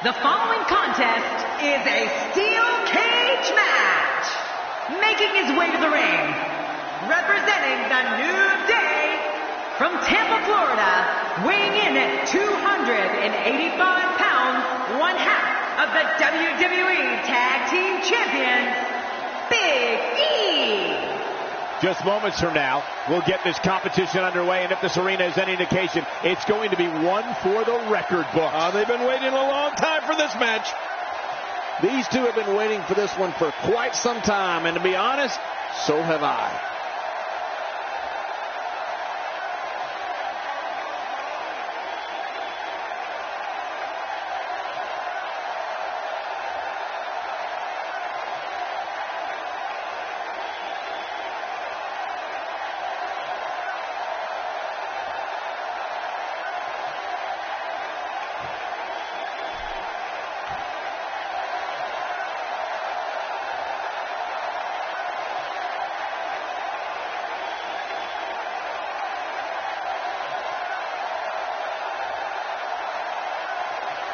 The following contest is a steel cage match. Making his way to the ring, representing the New Day from Tampa, Florida, weighing in at 285 pounds, one half of the WWE Tag Team Champions, Big E. Just moments from now, we'll get this competition underway, and if this arena is any indication, it's going to be one for the record books. They've been waiting a long time for this match. These two have been waiting for this one for quite some time, and to be honest, so have I.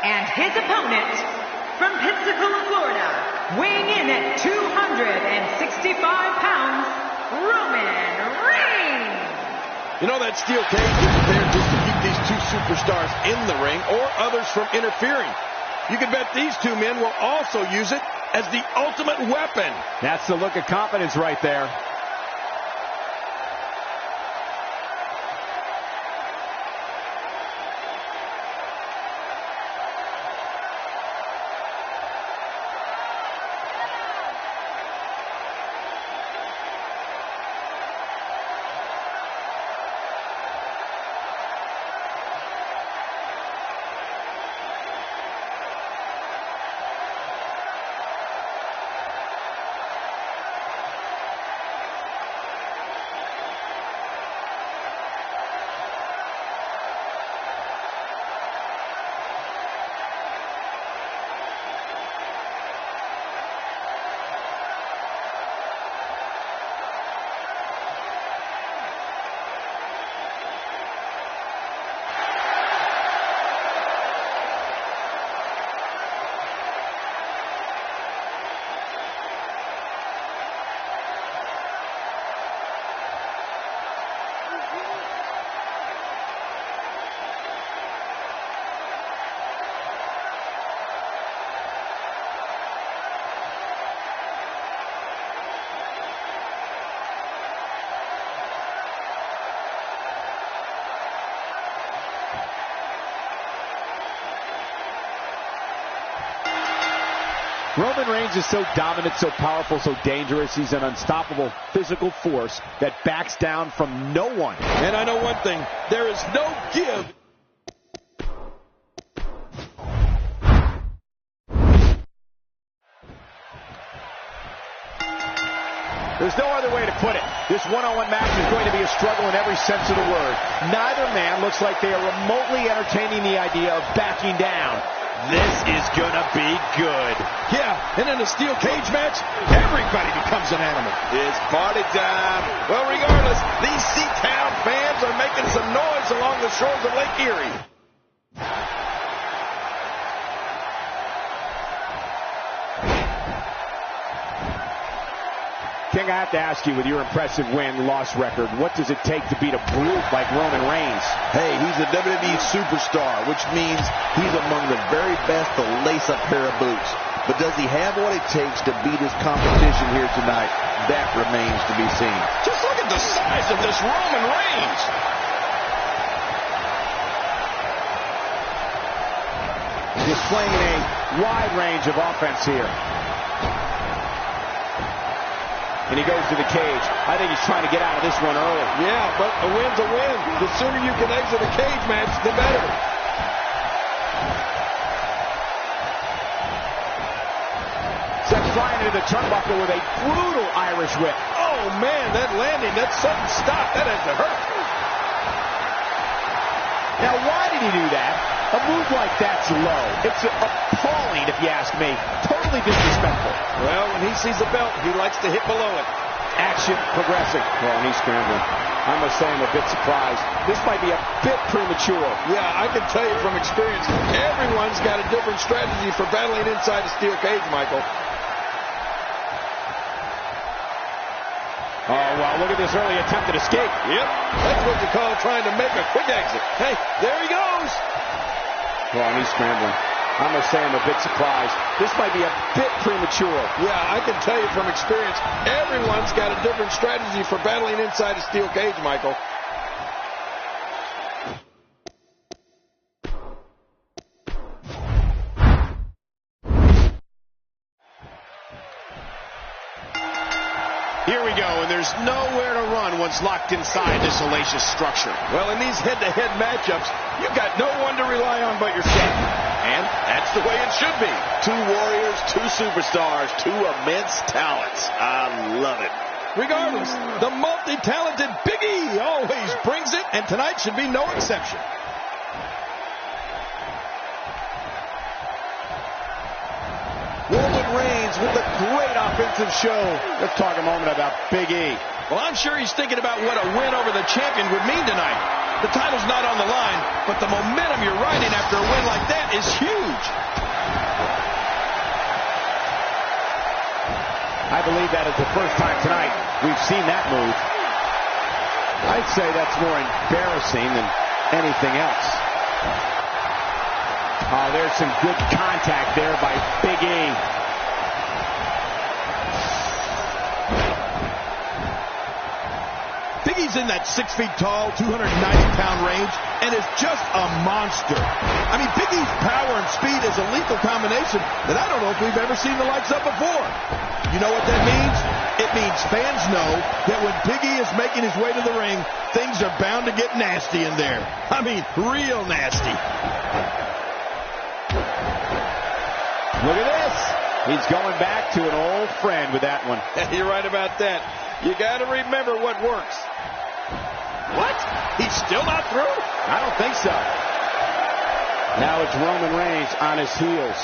And his opponent, from Pensacola, Florida, weighing in at 265 pounds, Roman Reigns. You know, that steel cage isn't there just to keep these two superstars in the ring or others from interfering. You can bet these two men will also use it as the ultimate weapon. That's the look of confidence right there. Roman Reigns is so dominant, so powerful, so dangerous. He's an unstoppable physical force that backs down from no one. And I know one thing, there is no give. There's no other way to put it. This one-on-one match is going to be a struggle in every sense of the word. Neither man looks like they are remotely entertaining the idea of backing down. This is gonna be good. Yeah, and in a steel cage match, everybody becomes an animal. It's party time. Well, regardless, these Seatown fans are making some noise along the shores of Lake Erie. King, I have to ask you, with your impressive win-loss record, what does it take to beat a brute like Roman Reigns? Hey, he's a WWE superstar, which means he's among the very best to lace a pair of boots. But does he have what it takes to beat his competition here tonight? That remains to be seen. Just look at the size of this Roman Reigns. Displaying a wide range of offense here. And he goes to the cage. I think he's trying to get out of this one early. Yeah, but a win's a win. The sooner you can exit a cage match, the better. Seth flying into the turnbuckle with a brutal Irish whip. Oh, man, that landing, that sudden stop, that had to hurt. Now, why did he do that? A move like that's low. It's appalling, if you ask me. Totally disrespectful. Well, when he sees a belt, he likes to hit below it. Action progressing. Well, and he's scrambling. I must say I'm a bit surprised. This might be a bit premature. Yeah, I can tell you from experience, everyone's got a different strategy for battling inside a steel cage, Michael. Oh, well, look at this early attempted escape. Yep, that's what you call trying to make a quick exit. Hey, there he goes. Well, and he's scrambling. I must say I'm a bit surprised. This might be a bit premature. Yeah, I can tell you from experience, everyone's got a different strategy for battling inside a steel cage, Michael. Here we go, and there's nowhere to run once locked inside this hellacious structure. Well, in these head-to-head matchups, you've got no one to rely on but yourself. And that's the way it should be. Two warriors, two superstars, two immense talents. I love it. Regardless, the multi-talented Big E always brings it, and tonight should be no exception. Roman Reigns with a great offensive show. Let's talk a moment about Big E. Well, I'm sure he's thinking about what a win over the champion would mean tonight. The title's not on the line, but the momentum you're riding after a win like that is huge. I believe that is the first time tonight we've seen that move. I'd say that's more embarrassing than anything else. Oh, there's some good contact there by Big E. Big E's in that 6 feet tall, 290-pound range, and is just a monster. I mean, Big E's power and speed is a lethal combination that I don't know if we've ever seen the likes of before. You know what that means? It means fans know that when Big E is making his way to the ring, things are bound to get nasty in there. I mean, real nasty. Look at this. He's going back to an old friend with that one. You're right about that. You got to remember what works. What? He's still not through? I don't think so. Now it's Roman Reigns on his heels.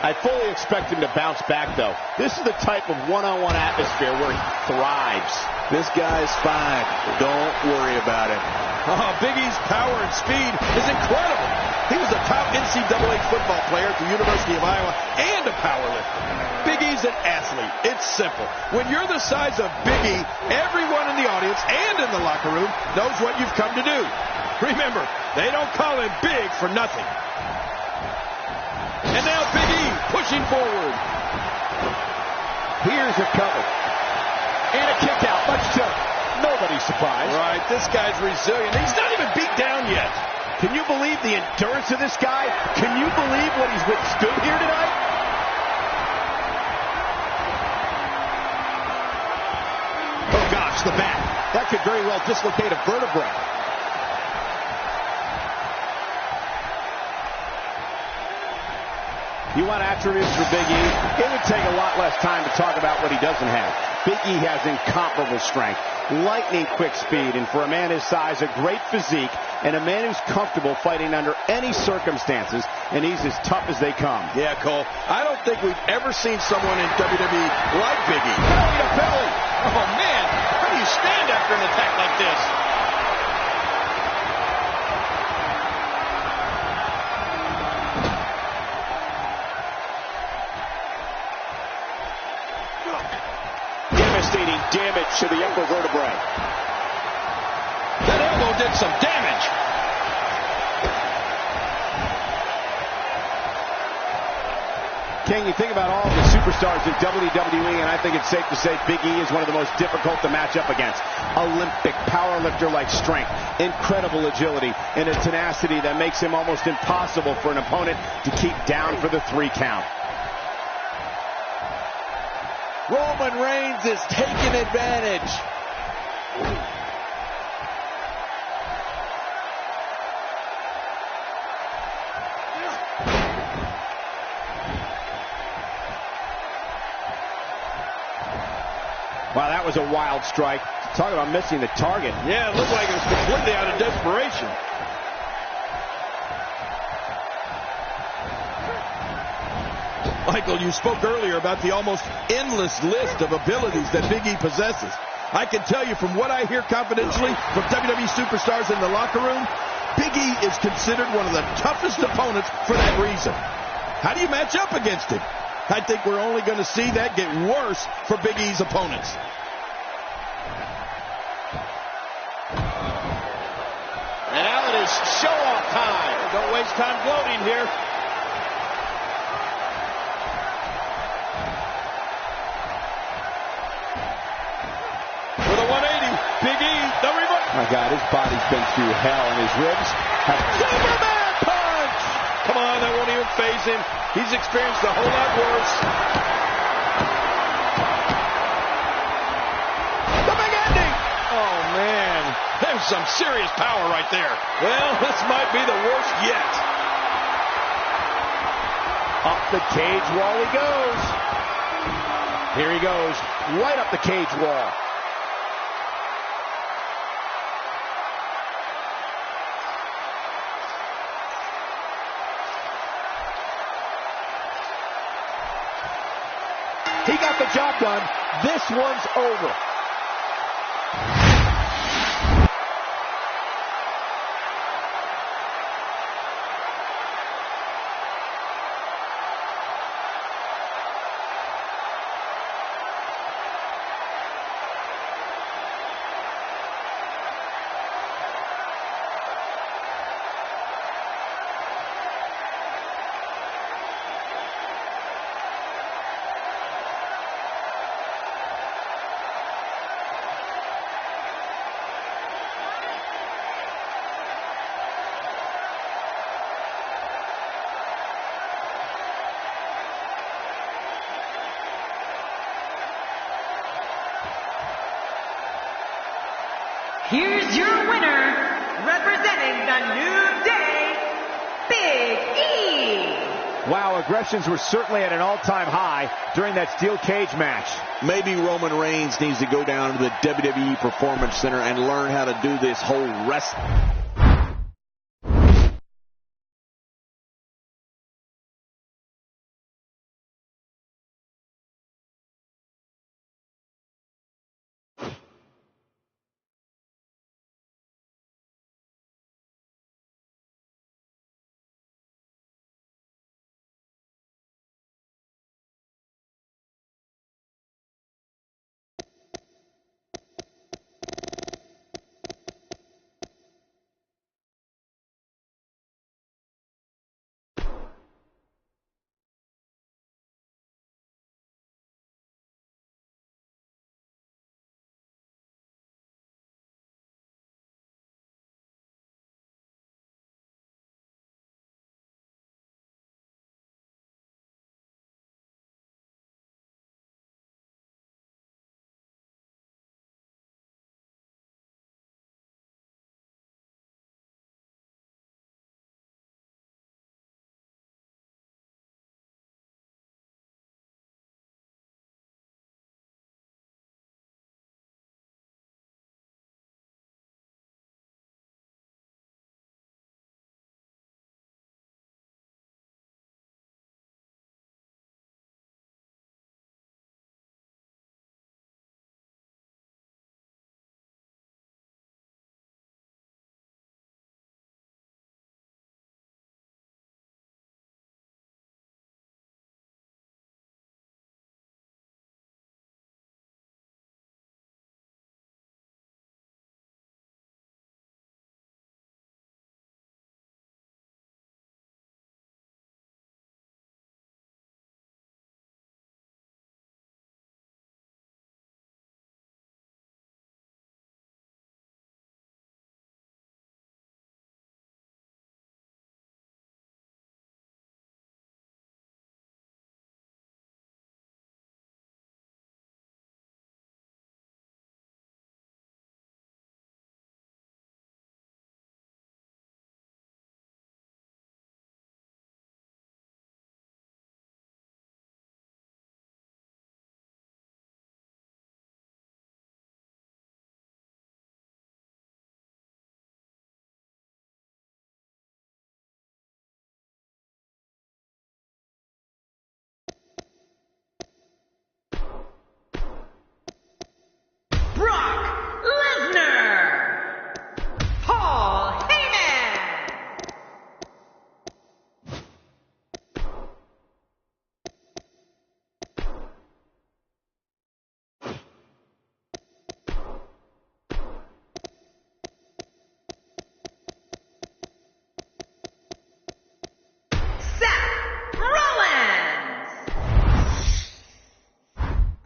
I fully expect him to bounce back, though. This is the type of one-on-one atmosphere where he thrives. This guy's fine. Don't worry about it. Oh, Big E's power and speed is incredible. He was a top NCAA football player at the University of Iowa and a powerlifter. Big E's an athlete. It's simple. When you're the size of Big E, everyone in the audience and in the locker room knows what you've come to do. Remember, they don't call him big for nothing. And now Big E pushing forward. Here's a cover. And a kick out, much to nobody's surprise. Right, this guy's resilient. He's not even beat down yet. Can you believe the endurance of this guy? Can you believe what he's withstood here tonight? Oh gosh, the back. That could very well dislocate a vertebrae. You want attributes for Big E? It would take a lot less time to talk about what he doesn't have. Big E has incomparable strength, lightning quick speed, and for a man his size, a great physique, and a man who's comfortable fighting under any circumstances, and he's as tough as they come. Yeah, Cole, I don't think we've ever seen someone in WWE like Big E. Belly to belly. Oh, man, how do you stand after an attack like this? Devastating damage to the upper vertebrae. That elbow did some damage. King, you think about all the superstars in WWE, and I think it's safe to say Big E is one of the most difficult to match up against. Olympic powerlifter-like strength, incredible agility, and a tenacity that makes him almost impossible for an opponent to keep down for the 3 count. Roman Reigns is taking advantage. Wow, that was a wild strike. Talk about missing the target. Yeah, it looked like it was completely out of desperation. Michael, you spoke earlier about the almost endless list of abilities that Big E possesses. I can tell you from what I hear confidentially from WWE superstars in the locker room, Big E is considered one of the toughest opponents for that reason. How do you match up against him? I think we're only going to see that get worse for Big E's opponents. And now it is show-off time. Don't waste time gloating here. With a 180, Big E, the reverse. My God, his body's been through hell, and his ribs have... Superman punch! Come on, that won't even faze him. He's experienced a whole lot worse. The big ending! Oh, man. There's some serious power right there. Well, this might be the worst yet. Up the cage wall he goes. Here he goes, right up the cage wall. He got the job done. This one's over. Here's your winner, representing the New Day, Big E. Wow, aggressions were certainly at an all-time high during that steel cage match. Maybe Roman Reigns needs to go down to the WWE Performance Center and learn how to do this whole wrestling.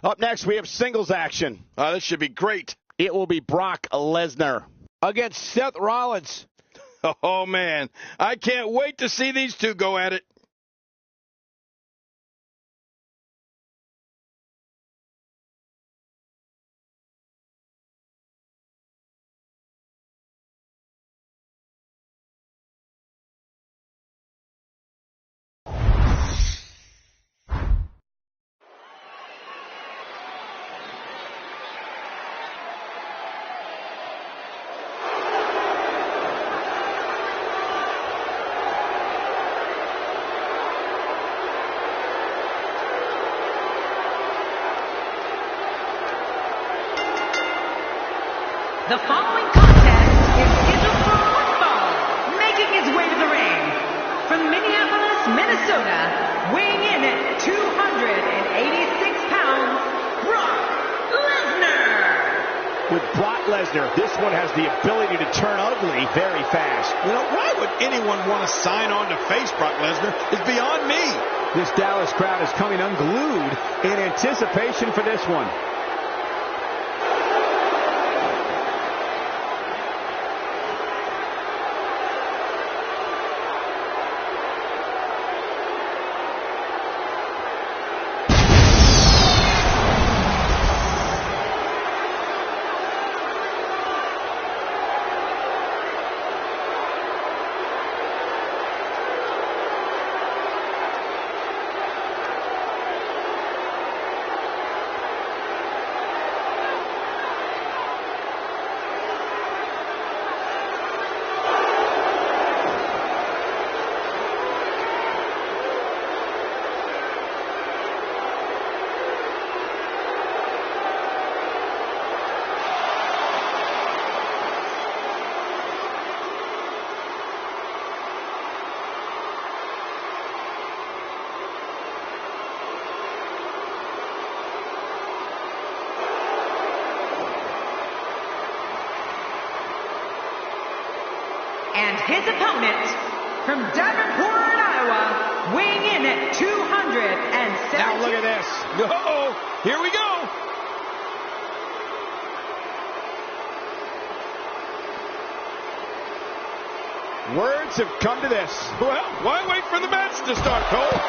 Up next, we have singles action. This should be great. It will be Brock Lesnar against Seth Rollins. Oh, man. I can't wait to see these two go at it. The following contest is scheduled for one fall, making his way to the ring. From Minneapolis, Minnesota, weighing in at 286 pounds, Brock Lesnar. With Brock Lesnar, this one has the ability to turn ugly very fast. You know, why would anyone want to sign on to face Brock Lesnar is beyond me. This Dallas crowd is coming unglued in anticipation for this one. And his opponent, from Davenport, Iowa, weighing in at 270. Now look at this. Uh-oh, here we go. Words have come to this. Well, why wait for the match to start, Cole?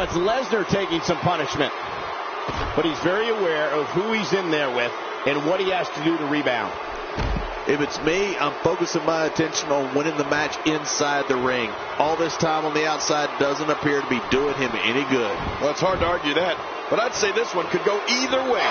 it's Lesnar taking some punishment. But he's very aware of who he's in there with and what he has to do to rebound. If it's me, I'm focusing my attention on winning the match inside the ring. All this time on the outside doesn't appear to be doing him any good. Well, it's hard to argue that, but I'd say this one could go either way.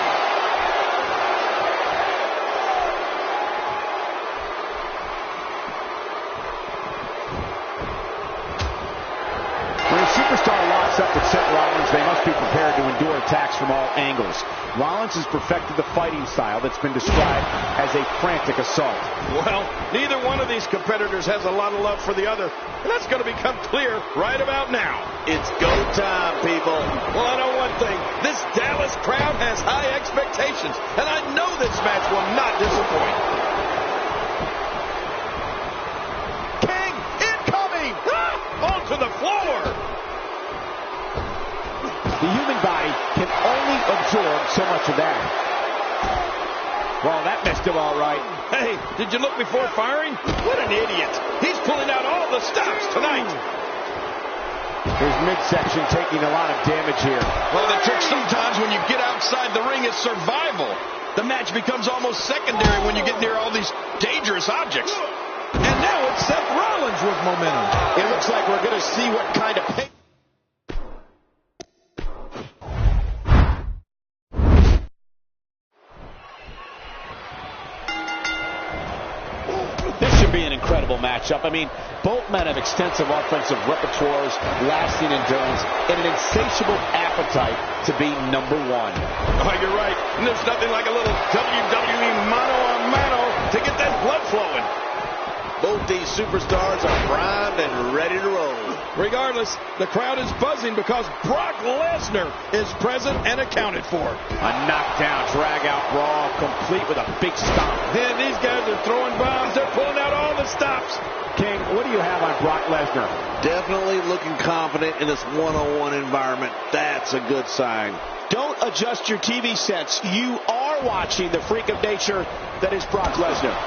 When a superstar locks up with Seth Rollins, they must be prepared to endure attacks from all angles. Rollins has perfected the fighting style that's been described as a frantic assault. Well, neither one of these competitors has a lot of love for the other, and that's going to become clear right about now. It's go time, people. Well, I know one thing. This Dallas crowd has high expectations, and I know this match will not disappoint. King incoming! Onto the floor! The human body can only absorb so much of that. Well, that missed him all right. Hey, did you look before firing? What an idiot. He's pulling out all the stops tonight. His midsection taking a lot of damage here. Well, the trick sometimes when you get outside the ring is survival. The match becomes almost secondary when you get near all these dangerous objects. And now it's Seth Rollins with momentum. It looks like we're going to see what kind of pain. Incredible matchup. I mean, both men have extensive offensive repertoires, lasting endurance, and an insatiable appetite to be number one. Oh, you're right. And there's nothing like a little WWE mano-a-mano to get that blood flowing. Both these superstars are primed and ready to roll. Regardless, the crowd is buzzing because Brock Lesnar is present and accounted for. A knockdown, drag-out brawl, complete with a big stomp. Then these guys are throwing bombs. They're pulling out all the stops. King, what do you have on Brock Lesnar? Definitely looking confident in this one-on-one environment. That's a good sign. Don't adjust your TV sets. You are watching the freak of nature that is Brock Lesnar.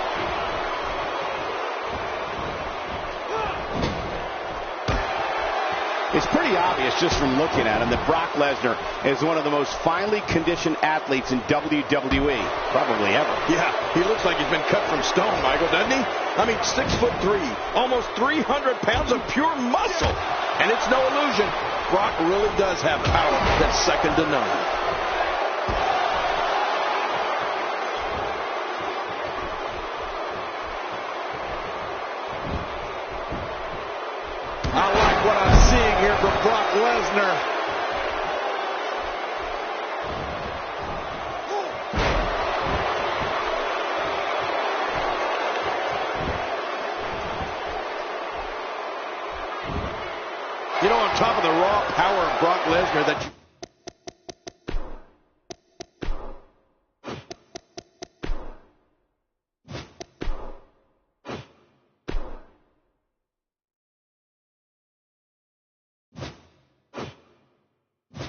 It's pretty obvious just from looking at him that Brock Lesnar is one of the most finely conditioned athletes in WWE, probably ever. Yeah, he looks like he's been cut from stone, Michael, doesn't he? I mean, 6'3", almost 300 pounds of pure muscle. And it's no illusion, Brock really does have power that's second to none. I like what I'm seeing here from Brock Lesnar. You know, on top of the raw power of Brock Lesnar that you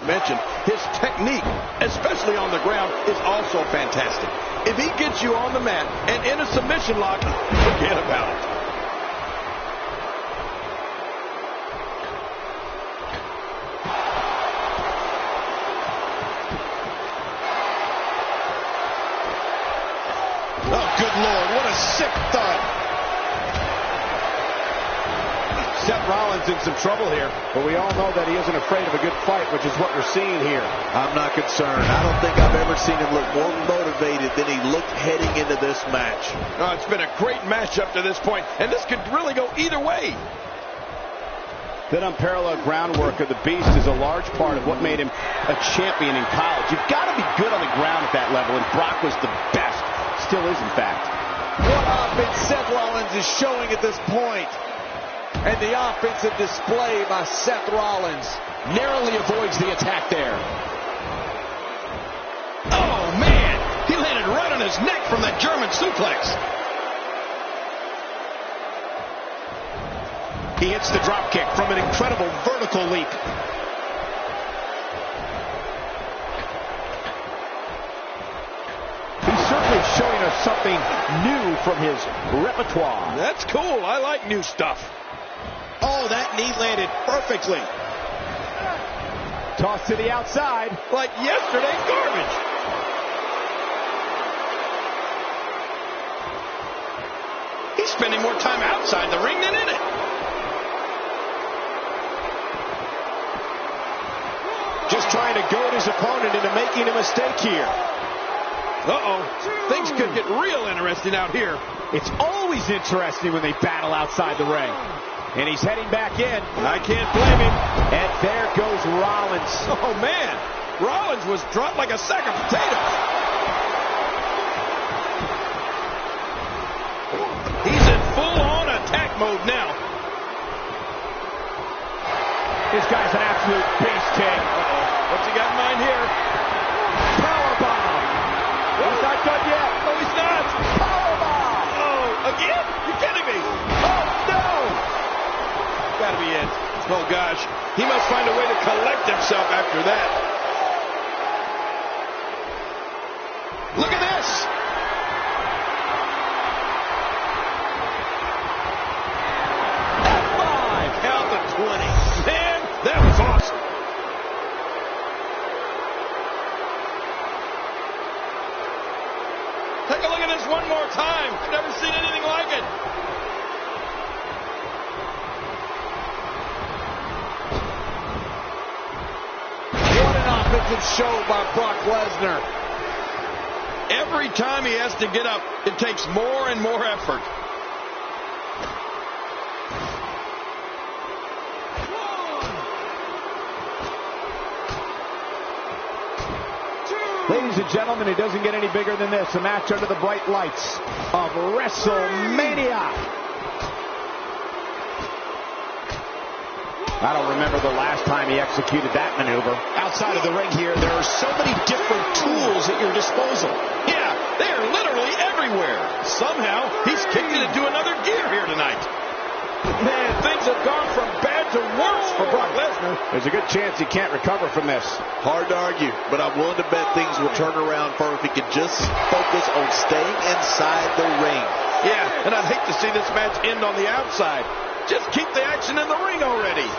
mentioned, his technique, especially on the ground, is also fantastic. If he gets you on the mat and in a submission lock, forget about it. Oh, good Lord, what a sick thud. Seth Rollins in some trouble here, but we all know that he isn't afraid of a good fight, which is what we're seeing here. I'm not concerned. I don't think I've ever seen him look more motivated than he looked heading into this match. Oh, it's been a great match up to this point, and this could really go either way. That unparalleled groundwork of the Beast is a large part of what made him a champion in college. You've got to be good on the ground at that level, and Brock was the best. Still is, in fact. What offense Seth Rollins is showing at this point. And the offensive display by Seth Rollins Narrowly avoids the attack there. Oh, man! He landed right on his neck from that German suplex. He hits the drop kick from an incredible vertical leap. He's certainly showing us something new from his repertoire. That's cool. I like new stuff. Oh, that knee landed perfectly. Toss to the outside. Like yesterday's garbage. He's spending more time outside the ring than in it. Just trying to goad his opponent into making a mistake here. Uh-oh. Things could get real interesting out here. It's always interesting when they battle outside the ring. And he's heading back in. I can't blame him. And there goes Rollins. Oh, man. Rollins was dropped like a sack of potatoes. He's in full-on attack mode now. This guy's an absolute beast, King. Uh-oh. What's he got in mind here? Powerbomb. He's not done yet. No, he's not. Powerbomb. Oh, again? You're kidding me. Oh, no. Gotta be it. Oh, gosh. He must find a way to collect himself after that. Look at this. F5. Count the 20. Man, that was awesome. Take a look at this one more time. I've never seen anything like it. What an offensive show by Brock Lesnar. Every time he has to get up, it takes more and more effort. Ladies and gentlemen, it doesn't get any bigger than this. A match under the bright lights of WrestleMania. I don't remember the last time he executed that maneuver. Outside of the ring here, there are so many different tools at your disposal. Yeah, they are literally everywhere. Somehow, he's kicked it into another gear here tonight. Man, things have gone from bad to worse for Brock Lesnar. There's a good chance he can't recover from this. Hard to argue, but I'm willing to bet things will turn around for him if he could just focus on staying inside the ring. Yeah, and I'd hate to see this match end on the outside. Just keep the action in the ring already. 7,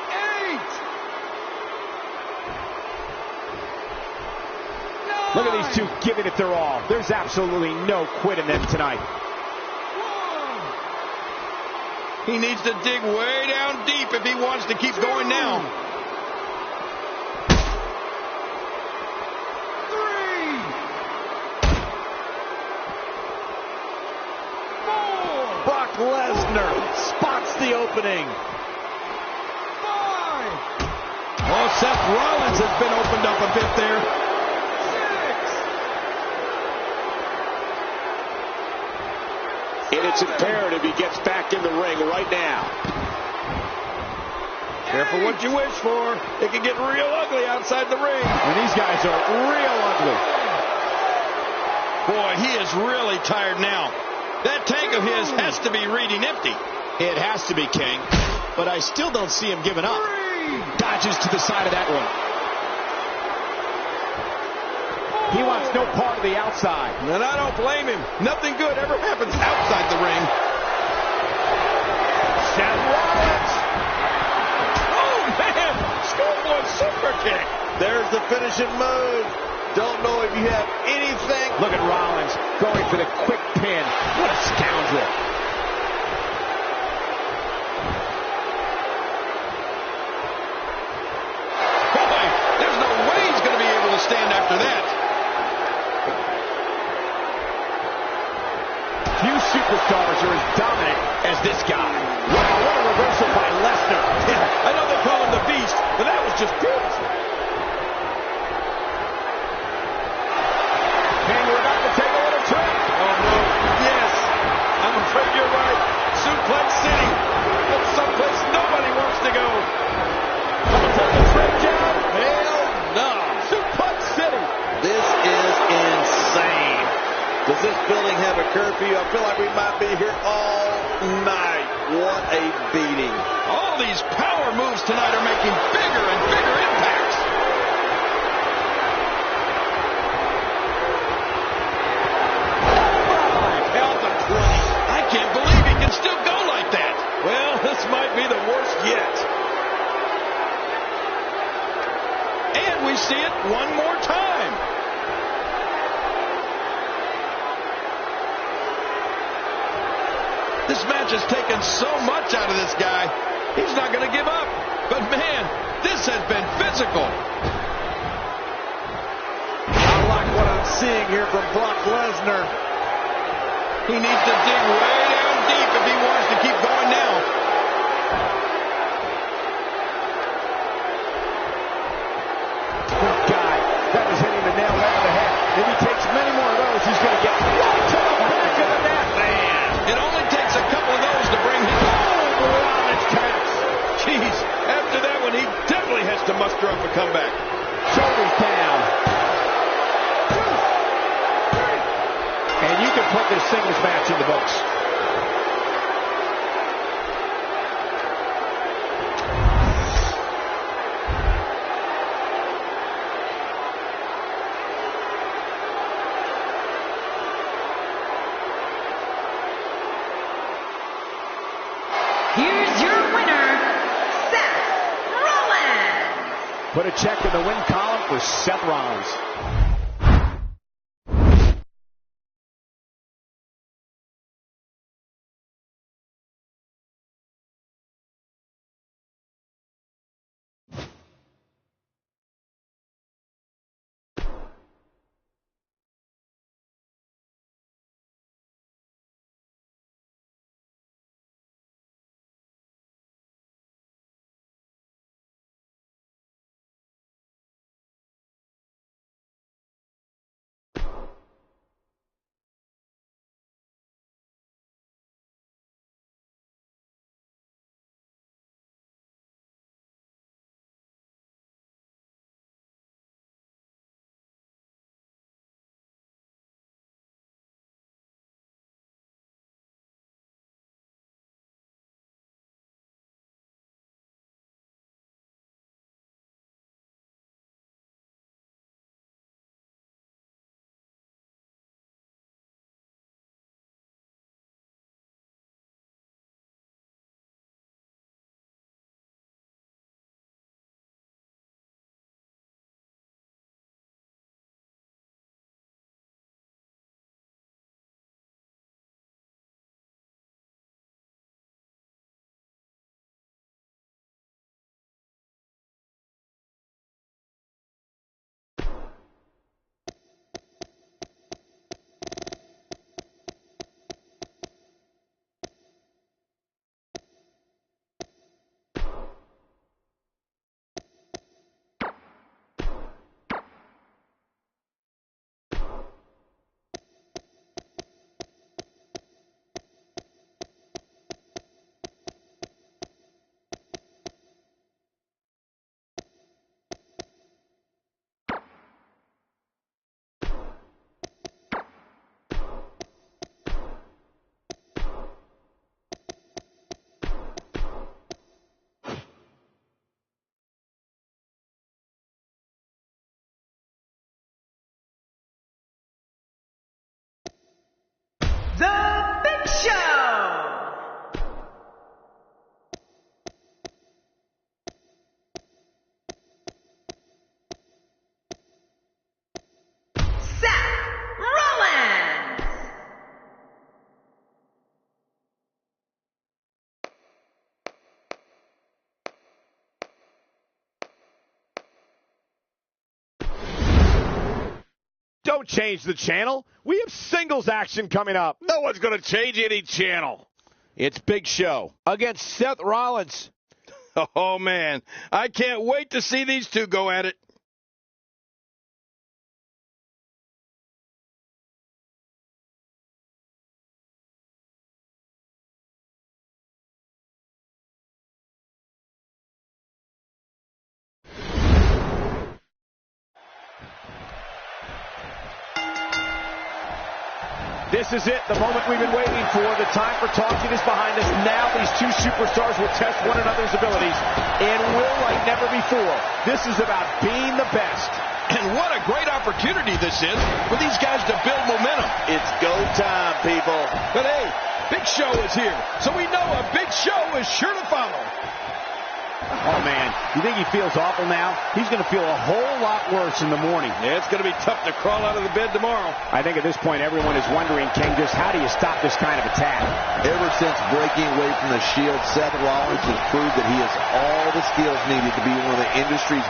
8, 9. Look at these two giving it their all. There's absolutely no quit in them tonight. 1. He needs to dig way down deep if he wants to keep going now. 3, 4. Brock Lesnar spots the opening. 5. Oh, Seth Rollins has been opened up a bit there. 6. And it's imperative he gets back in the ring right now. Careful what you wish for. It can get real ugly outside the ring. And these guys are real ugly. Boy, he is really tired now. That tank of his has to be reading empty. It has to be, King. But I still don't see him giving up. Dodges to the side of that one. He wants no part of the outside. And I don't blame him. Nothing good ever happens outside the ring. Seth Rollins. Oh, man. Schoolboy super kick. There's the finishing move. Don't know if you have anything. Look at Rollins going for the quick pin. What a scoundrel. Boy, there's no way he's going to be able to stand after that. Few superstars are as dominant as this guy. Wow, what a reversal by Lesnar. Yeah, I know they call him the Beast, but that was just beautiful. And you're about to take a little trip. Oh, no. Yes. I'm afraid you're right. Suplex City. That's someplace nobody wants to go. Gonna take a trip down. Hell no. Suplex City. This is insane. Does this building have a curfew? I feel like we might be here all night. What a beating. All these power moves tonight are making bigger and bigger impacts. Count the 20. I can't believe he can still go like that. Well, this might see it one more time. This match has taken so much out of this guy. He's not going to give up. But, man, this has been physical. I like what I'm seeing here from Brock Lesnar. He needs to dig way down deep if he wants to keep going now. Good guy. That was hitting the nail right on the head. If he takes many more of those, he's going to get right to the back of the neck. Man, it only takes a couple of those to bring him. Oh, Rollins taps. Jeez, after that one, he definitely has to muster up a comeback. Shoulders down. And you can put this singles match in the books. Here's your winner, Seth Rollins. Put a check in the win column for Seth Rollins. The Big Show. Seth Rollins. Don't change the channel. We have singles action coming up. No one's going to change any channel. It's Big Show against Seth Rollins. Oh, man. I can't wait to see these two go at it. This is it, the moment we've been waiting for. The time for talking is behind us. Now these two superstars will test one another's abilities and will like never before. This is about being the best. And what a great opportunity this is for these guys to build momentum. It's go time, people. But hey, Big Show is here, so we know a big show is sure to follow. Oh, man, you think he feels awful now? He's going to feel a whole lot worse in the morning. Yeah, it's going to be tough to crawl out of the bed tomorrow. I think at this point everyone is wondering, King, just how do you stop this kind of attack? Ever since breaking away from the Shield, Seth Rollins has proved that he has all the skills needed to be one of the industry's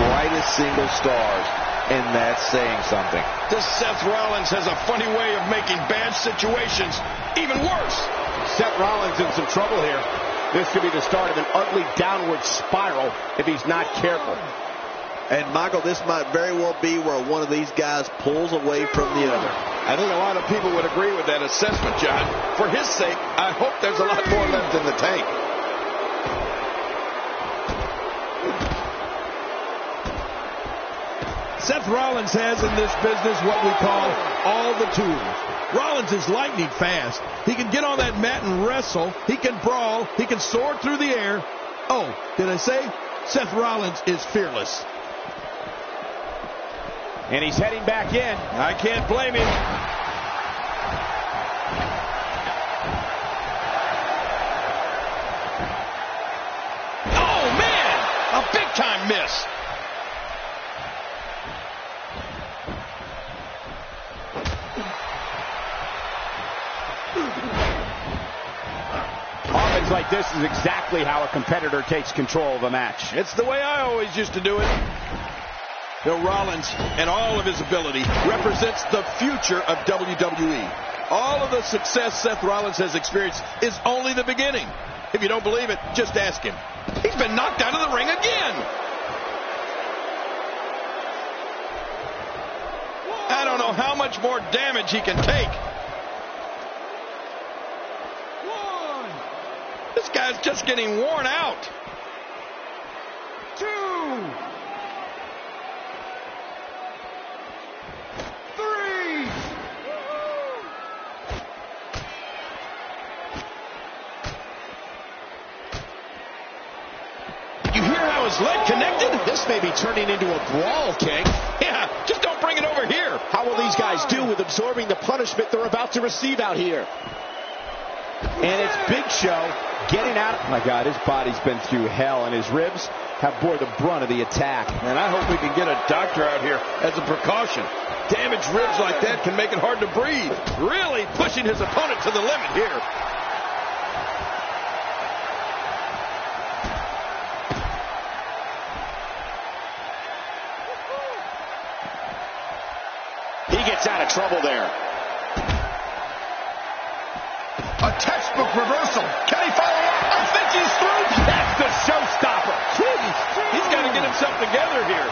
brightest single stars. And that's saying something. This Seth Rollins has a funny way of making bad situations even worse. Seth Rollins in some trouble here. This could be the start of an ugly downward spiral if he's not careful. And, Michael, this might very well be where one of these guys pulls away from the other. I think a lot of people would agree with that assessment, John. For his sake, I hope there's a lot more left in the tank. Seth Rollins has in this business what we call all the tools. Rollins is lightning fast. He can get on that mat and wrestle. He can brawl. He can soar through the air. Oh, did I say? Seth Rollins is fearless. And he's heading back in. I can't blame him. Oh, man! A big-time miss. Offense like this is exactly how a competitor takes control of a match. It's the way I always used to do it. Bill Rollins and all of his ability represents the future of WWE. All of the success Seth Rollins has experienced is only the beginning. If you don't believe it, just ask him. He's been knocked out of the ring again. I don't know how much more damage he can take. This guy's just getting worn out. 2, 3. You hear how his leg connected? This may be turning into a brawl, King. Yeah, just don't bring it over here. How will these guys do with absorbing the punishment they're about to receive out here? And it's Big Show getting out. Oh my God, his body's been through hell, and his ribs have bore the brunt of the attack. And I hope we can get a doctor out here as a precaution. Damaged ribs like that can make it hard to breathe. Really pushing his opponent to the limit here. He gets out of trouble there. A textbook reversal. Can he follow up? I think he's through. That's the showstopper. He's got to get himself together here.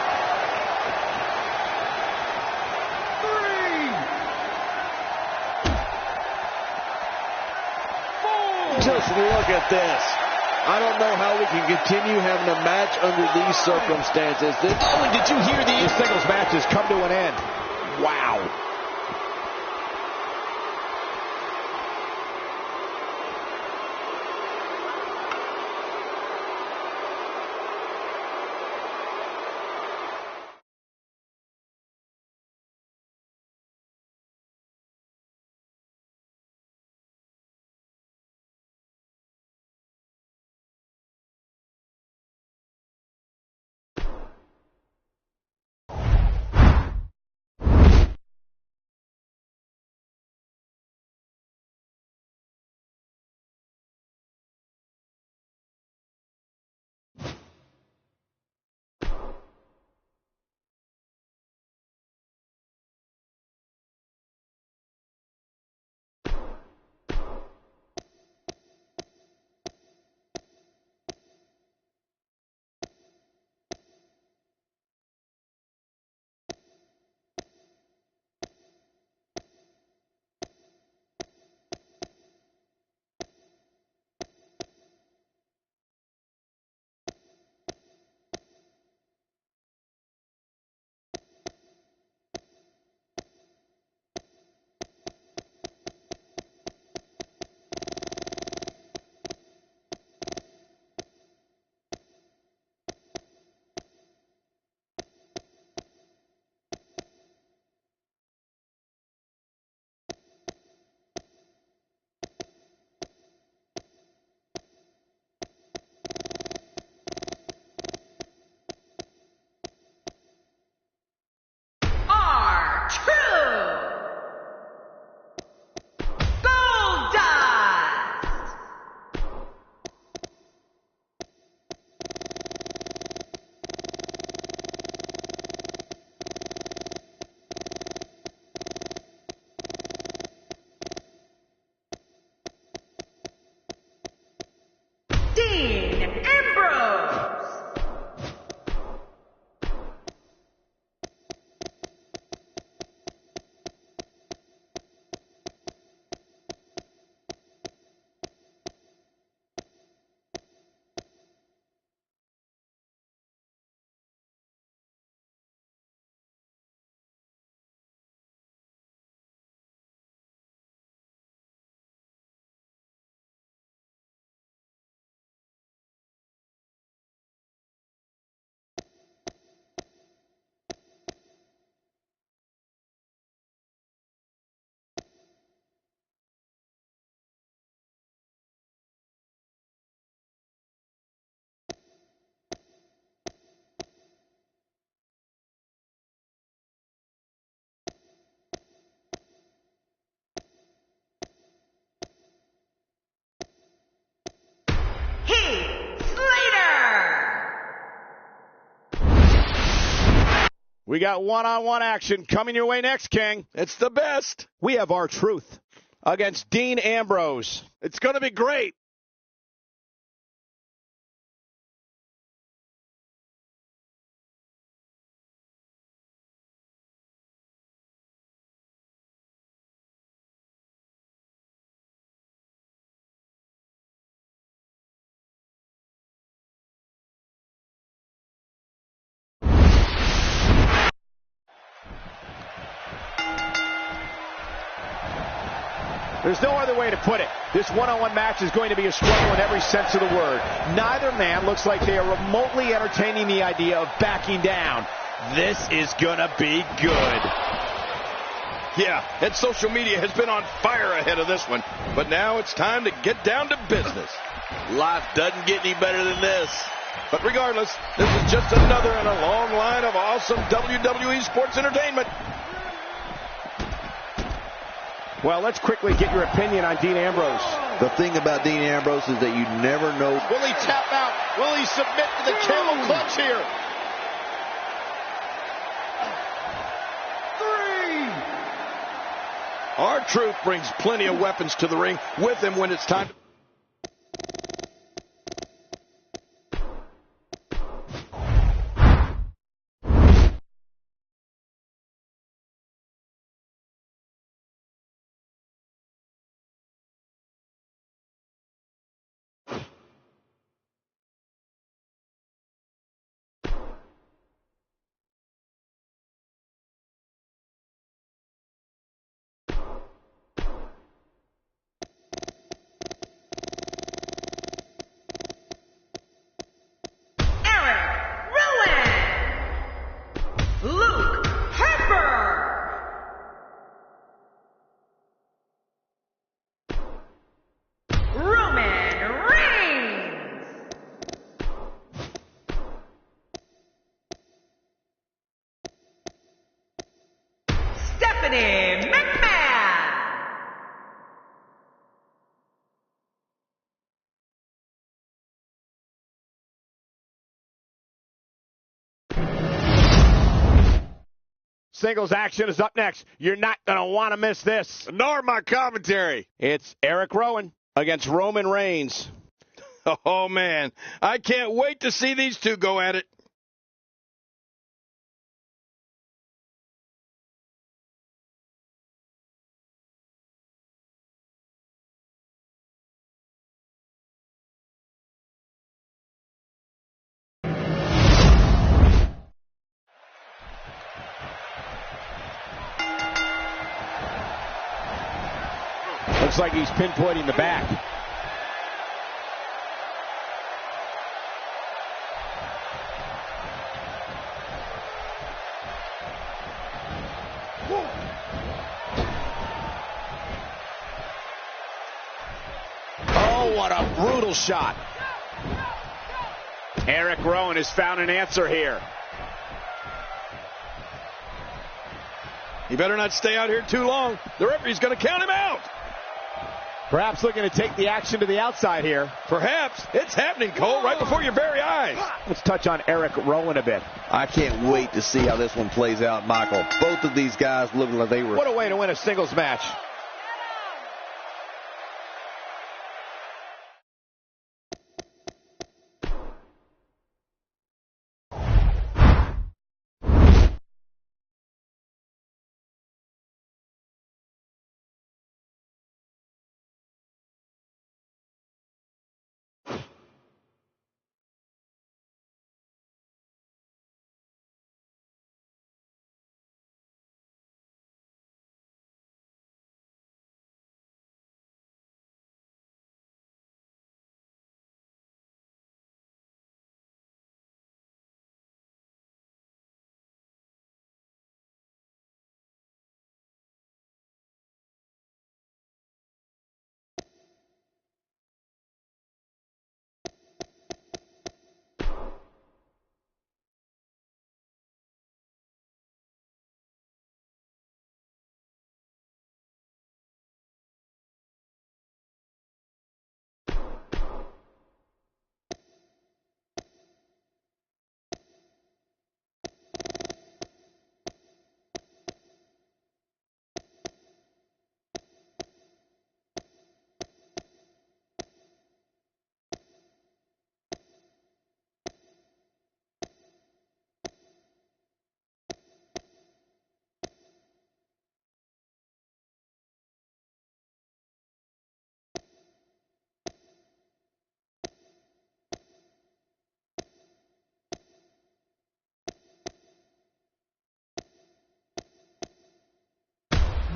3, 4. Just look at this. I don't know how we can continue having a match under these circumstances. Oh, and did you hear the singles match has come to an end? Wow. We got one-on-one action coming your way next, King. It's the best. We have R-Truth against Dean Ambrose. It's going to be great. There's no other way to put it. This one-on-one match is going to be a struggle in every sense of the word. Neither man looks like they are remotely entertaining the idea of backing down. This is gonna be good. Yeah, and social media has been on fire ahead of this one. But now it's time to get down to business. Life doesn't get any better than this. But regardless, this is just another in a long line of awesome WWE sports entertainment. Well, let's quickly get your opinion on Dean Ambrose. The thing about Dean Ambrose is that you never know. Will he tap out? Will he submit to the camel clutch here? 3. R-Truth brings plenty of weapons to the ring with him when it's time to... Singles action is up next. You're not going to want to miss this. Nor my commentary. It's Eric Rowan against Roman Reigns. Oh, man. I can't wait to see these two go at it. Looks like he's pinpointing the back. Oh, what a brutal shot. Eric Rowan has found an answer here. He better not stay out here too long. The referee's going to count him out. Perhaps looking to take the action to the outside here. Perhaps. It's happening, Cole, right before your very eyes. Let's touch on Eric Rowan a bit. I can't wait to see how this one plays out, Michael. Both of these guys look like they were... What a way to win a singles match.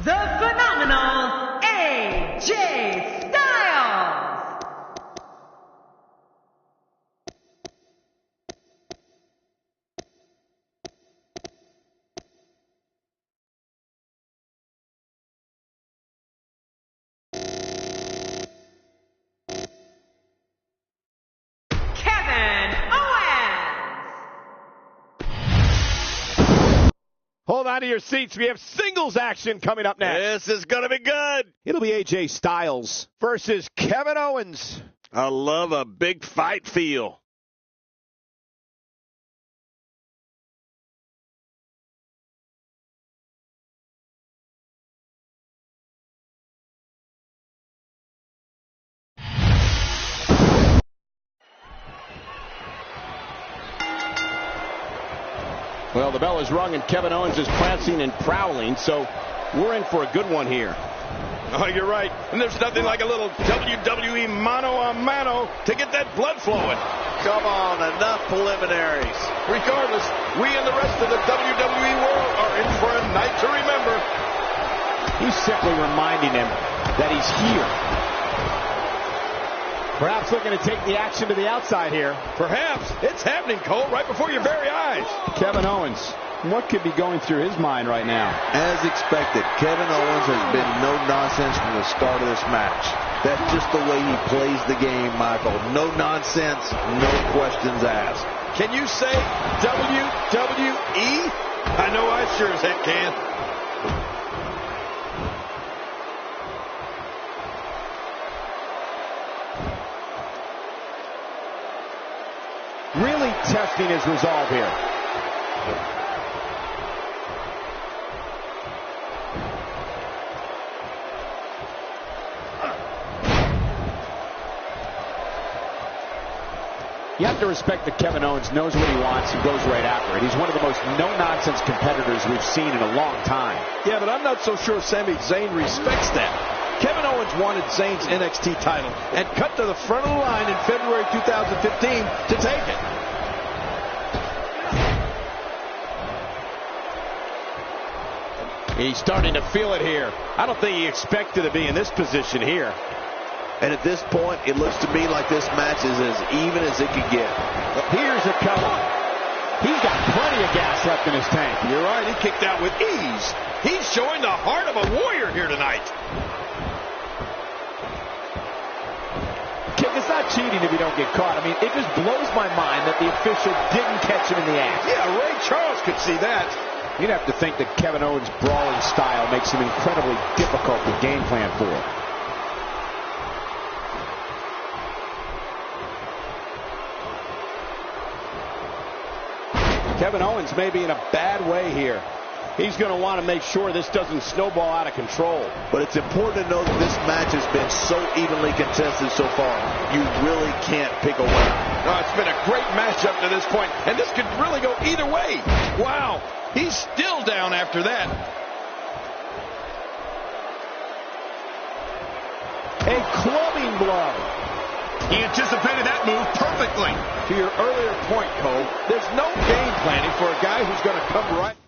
the phenomenal AJ Styles. Hold on to your seats. We have singles action coming up next. This is going to be good. It'll be AJ Styles versus Kevin Owens. I love a big fight feel. Well, the bell is rung and Kevin Owens is prancing and prowling, so we're in for a good one here. Oh, you're right. And there's nothing like a little WWE mano-a-mano to get that blood flowing. Come on, enough preliminaries. Regardless, we and the rest of the WWE world are in for a night to remember. He's simply reminding him that he's here. Perhaps looking to take the action to the outside here. Perhaps. It's happening, Cole, right before your very eyes. Kevin Owens, what could be going through his mind right now? As expected, Kevin Owens has been no nonsense from the start of this match. That's just the way he plays the game, Michael. No nonsense, no questions asked. Can you say WWE? I know I sure as heck can. Really testing his resolve here. You have to respect that Kevin Owens knows what he wants and goes right after it. He's one of the most no-nonsense competitors we've seen in a long time. Yeah, but I'm not so sure Sami Zayn respects that. Kevin Owens wanted Zayn's NXT title and cut to the front of the line in February 2015 to take it. He's starting to feel it here. I don't think he expected to be in this position here. And at this point, it looks to me like this match is as even as it could get. Here's a cover. He's got plenty of gas left in his tank. You're right, he kicked out with ease. He's showing the heart of a warrior here tonight. It's not cheating if you don't get caught. I mean, it just blows my mind that the official didn't catch him in the act. Yeah, Ray Charles could see that. You'd have to think that Kevin Owens' brawling style makes him incredibly difficult to game plan for. Kevin Owens may be in a bad way here. He's going to want to make sure this doesn't snowball out of control. But it's important to know that this match has been so evenly contested so far. You really can't pick a winner. Oh, it's been a great matchup to this point, and this could really go either way. Wow, he's still down after that. A clubbing blow. He anticipated that move perfectly. To your earlier point, Cole, there's no game planning for a guy who's going to come right.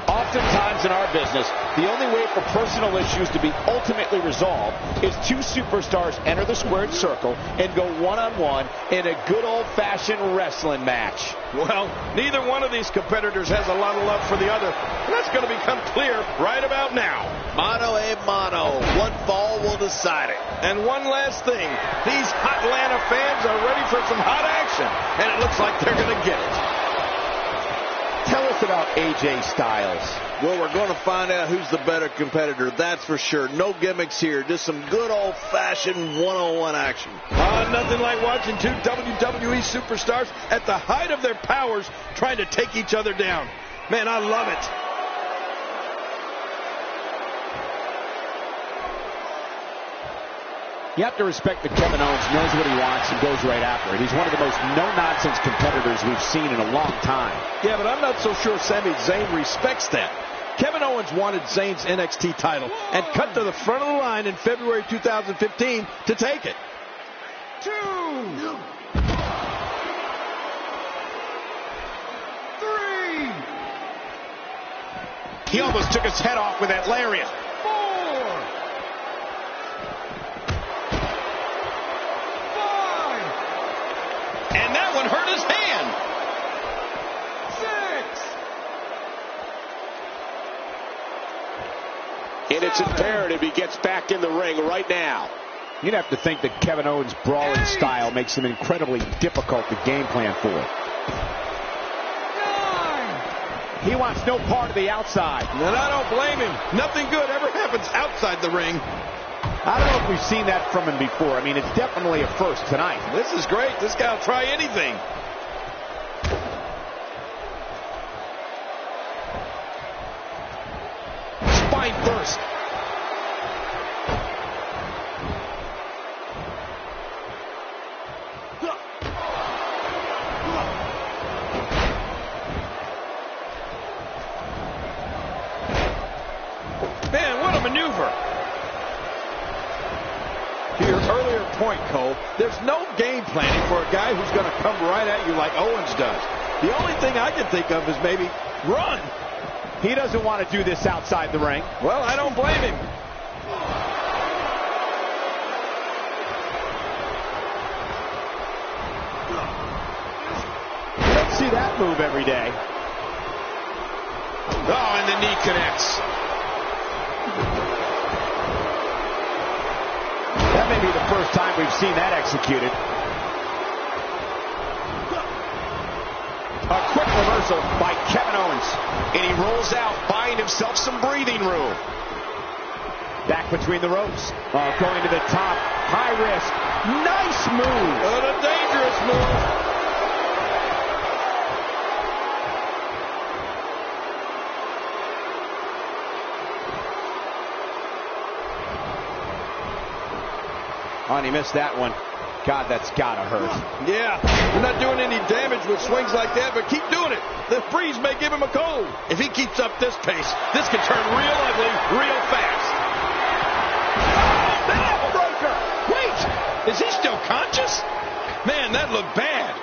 Oftentimes in our business, the only way for personal issues to be ultimately resolved is two superstars enter the squared circle and go one-on-one in a good old-fashioned wrestling match. Well, neither one of these competitors has a lot of love for the other. And that's going to become clear right about now. Mano a mano. One fall will decide it. And one last thing. These hot Atlanta fans are ready for some hot action. And it looks like they're going to get it. Tell us about AJ Styles. Well, we're going to find out who's the better competitor, that's for sure. No gimmicks here, just some good old-fashioned one-on-one action. Nothing like watching two WWE superstars at the height of their powers trying to take each other down. Man, I love it. You have to respect that Kevin Owens knows what he wants and goes right after it. He's one of the most no-nonsense competitors we've seen in a long time. Yeah, but I'm not so sure Sami Zayn respects that. Kevin Owens wanted Zayn's NXT title and cut to the front of the line in February 2015 to take it. 2, 3. He almost took his head off with that lariat. 4, 5. And that one hurt his hand. 6. And it's imperative he gets back in the ring right now. You'd have to think that Kevin Owens' brawling style makes him incredibly difficult to game plan for. 9. He wants no part of the outside. And I don't blame him. Nothing good ever happens outside the ring. I don't know if we've seen that from him before. I mean, it's definitely a first tonight. This is great. This guy will try anything. Spine first. Man, what a maneuver. To your earlier point, Cole, there's no game planning for a guy who's going to come right at you like Owens does. The only thing I can think of is maybe run. He doesn't want to do this outside the ring. Well, I don't blame him. You don't see that move every day. Oh, and the knee connects. That may be the first time we've seen that executed. A quick reversal by Kevin Owens. And he rolls out, buying himself some breathing room. Back between the ropes. Going to the top. High risk. Nice move. But a dangerous move. Oh, and he missed that one. God, that's gotta hurt. Yeah, you're not doing any damage with swings like that, but keep doing it. The breeze may give him a cold. If he keeps up this pace, this can turn real ugly real fast. Oh, backbreaker! Wait, is he still conscious? Man, that looked bad.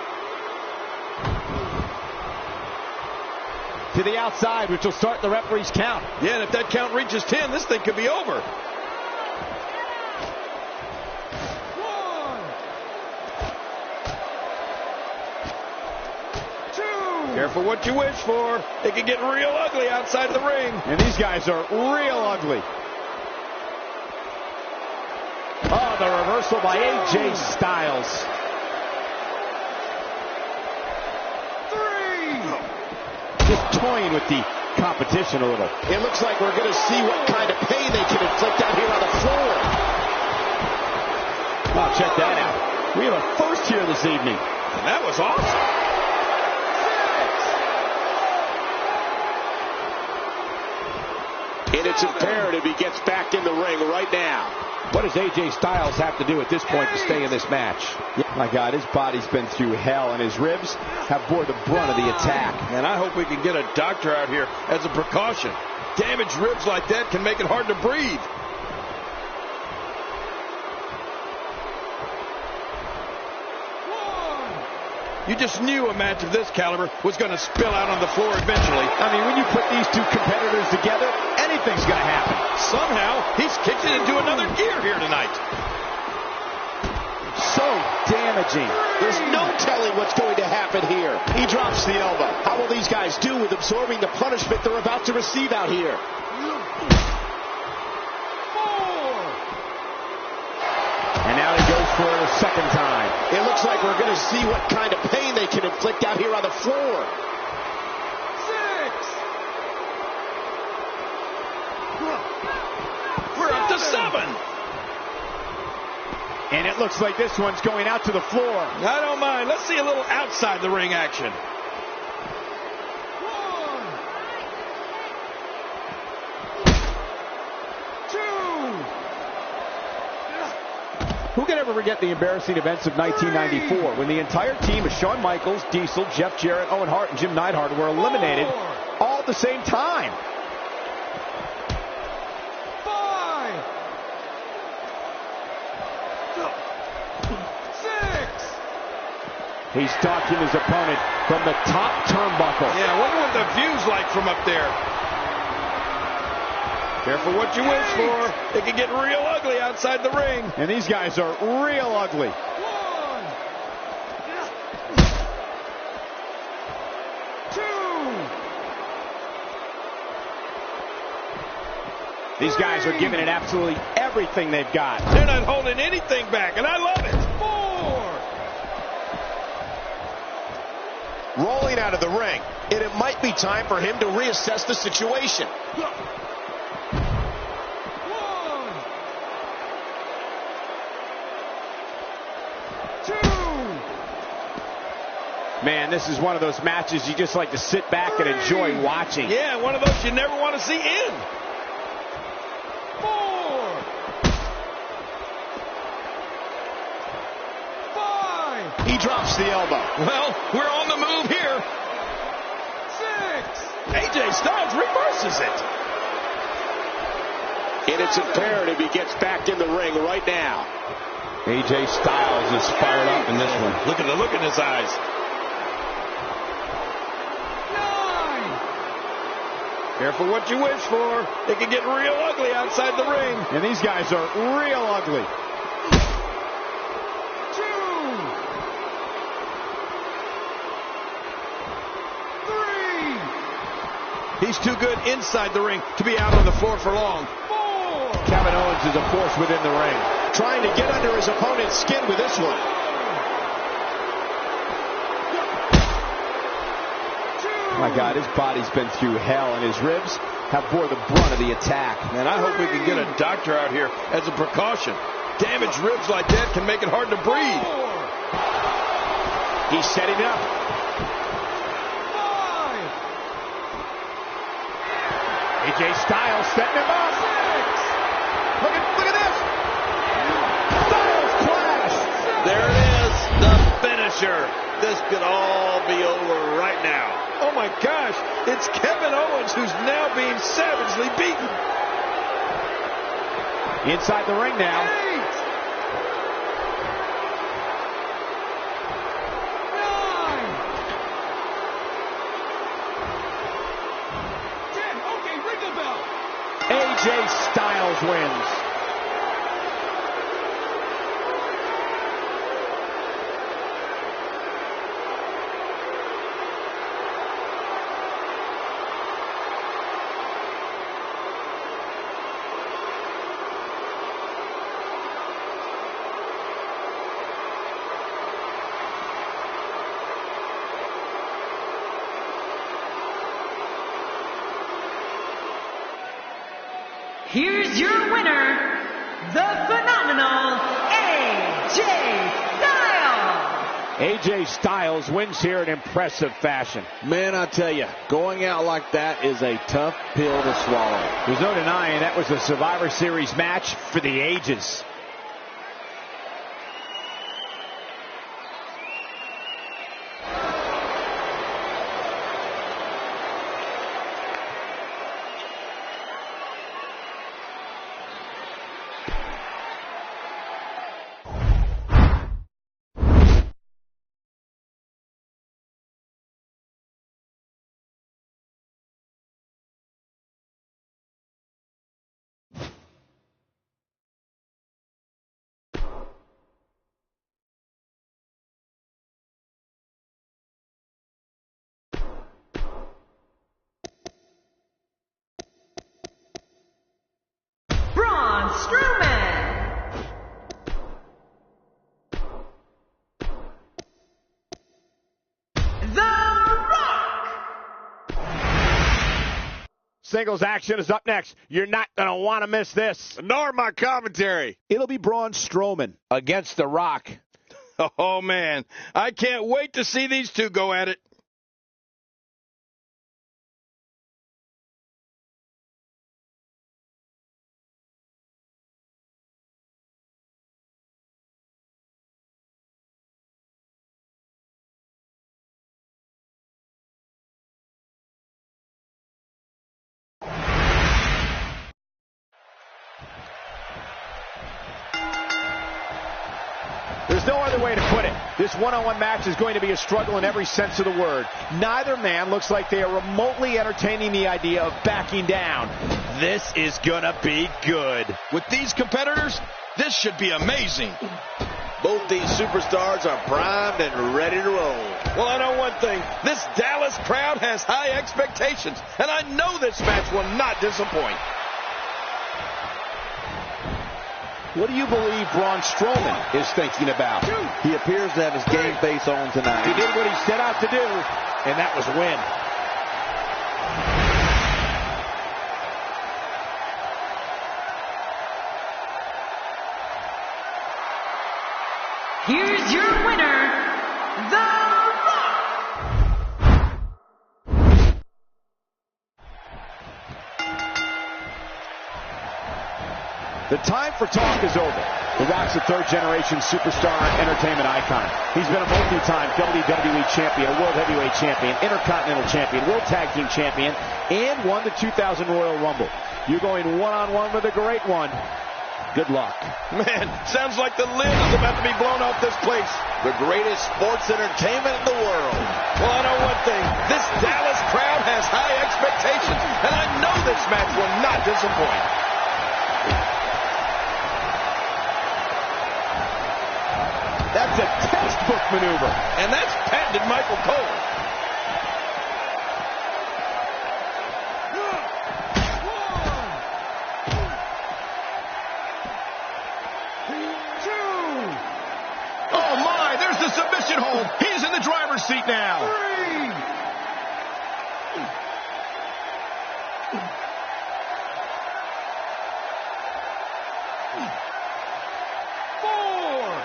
To the outside, which will start the referee's count. Yeah, and if that count reaches 10, this thing could be over. Careful what you wish for. It can get real ugly outside of the ring. And these guys are real ugly. Oh, the reversal by AJ Styles. 3. Just toying with the competition a little. It looks like we're going to see what kind of pain they can inflict out here on the floor. Oh, check that out. We have a first here this evening. And that was awesome. And it's imperative he gets back in the ring right now. What does AJ Styles have to do at this point to stay in this match? Yeah, my God, his body's been through hell, and his ribs have bore the brunt of the attack. And I hope we can get a doctor out here as a precaution. Damaged ribs like that can make it hard to breathe. You just knew a match of this caliber was going to spill out on the floor eventually. I mean, when you put these two competitors together, anything's going to happen. Somehow, he's kicked it into another gear here tonight. So damaging. There's no telling what's going to happen here. He drops the elbow. How will these guys do with absorbing the punishment they're about to receive out here? 4. And now he goes for it a second time. It looks like we're going to see what kind of pain they can inflict out here on the floor. 6. We're up to 7. And it looks like this one's going out to the floor. I don't mind. Let's see a little outside the ring action. 1, 2. Who can ever forget the embarrassing events of 1994 when the entire team of Shawn Michaels, Diesel, Jeff Jarrett, Owen Hart, and Jim Neidhart were eliminated all at the same time? 5. 6. He's stalking his opponent from the top turnbuckle. Yeah, I wonder what the view's like from up there. Careful what you wish for. It can get real ugly outside the ring. And these guys are real ugly. 1, 2. These guys are giving it absolutely everything they've got. They're not holding anything back, and I love it. 4. Rolling out of the ring, and it might be time for him to reassess the situation. 1. Man, this is one of those matches you just like to sit back and enjoy watching. Yeah, one of those you never want to see end. 4. 5. He drops the elbow. Well, we're on the move here. 6. AJ Styles reverses it. And it's imperative he gets back in the ring right now. AJ Styles is fired up in this one. Look at the look in his eyes. 9. Careful what you wish for. It can get real ugly outside the ring. And these guys are real ugly. 2. 3. He's too good inside the ring to be out on the floor for long. 4. Kevin Owens is a force within the ring. Trying to get under his opponent's skin with this one. 2. My God, his body's been through hell, and his ribs have bore the brunt of the attack. And I hope we can get a doctor out here as a precaution. Damaged ribs like that can make it hard to breathe. 4. He's setting it up. 5. AJ Styles setting him up. 6. Look at this. Styles clash. There it is, the finisher. This could all be over right now. Oh my gosh, it's Kevin Owens who's now being savagely beaten. Inside the ring now. 8. 9. 10. Okay, ring the bell. AJ Styles wins. Here's your winner, the phenomenal AJ Styles. AJ Styles wins here in impressive fashion. Man, I tell you, going out like that is a tough pill to swallow. There's no denying that was a Survivor Series match for the ages. Strowman. The Rock. Singles action is up next. You're not going to want to miss this. Nor my commentary. It'll be Braun Strowman Against The Rock. Oh, man. I can't wait to see these two go at it. There's no other way to put it. This one-on-one match is going to be a struggle in every sense of the word. Neither man looks like they are remotely entertaining the idea of backing down. This is gonna be good. With these competitors, this should be amazing. Both these superstars are primed and ready to roll. Well, I know one thing. This Dallas crowd has high expectations, and I know this match will not disappoint. What do you believe Braun Strowman is thinking about? He appears to have his game face on tonight. He did what he set out to do, and that was win. Here's your winner, The Rock! The time for talk is over. The Rock's a third-generation superstar and entertainment icon. He's been a multi-time WWE champion, a World Heavyweight champion, Intercontinental champion, World Tag Team champion, and won the 2000 Royal Rumble. You're going one-on-one with a great one. Good luck. Man, sounds like the lid is about to be blown off this place. The greatest sports entertainment in the world. Well, I know one thing. This Dallas crowd has high expectations, and I know this match will not disappoint. That's a textbook maneuver. And that's patented Michael Cole. Oh, my, there's the submission hold. He's in the driver's seat now. 4.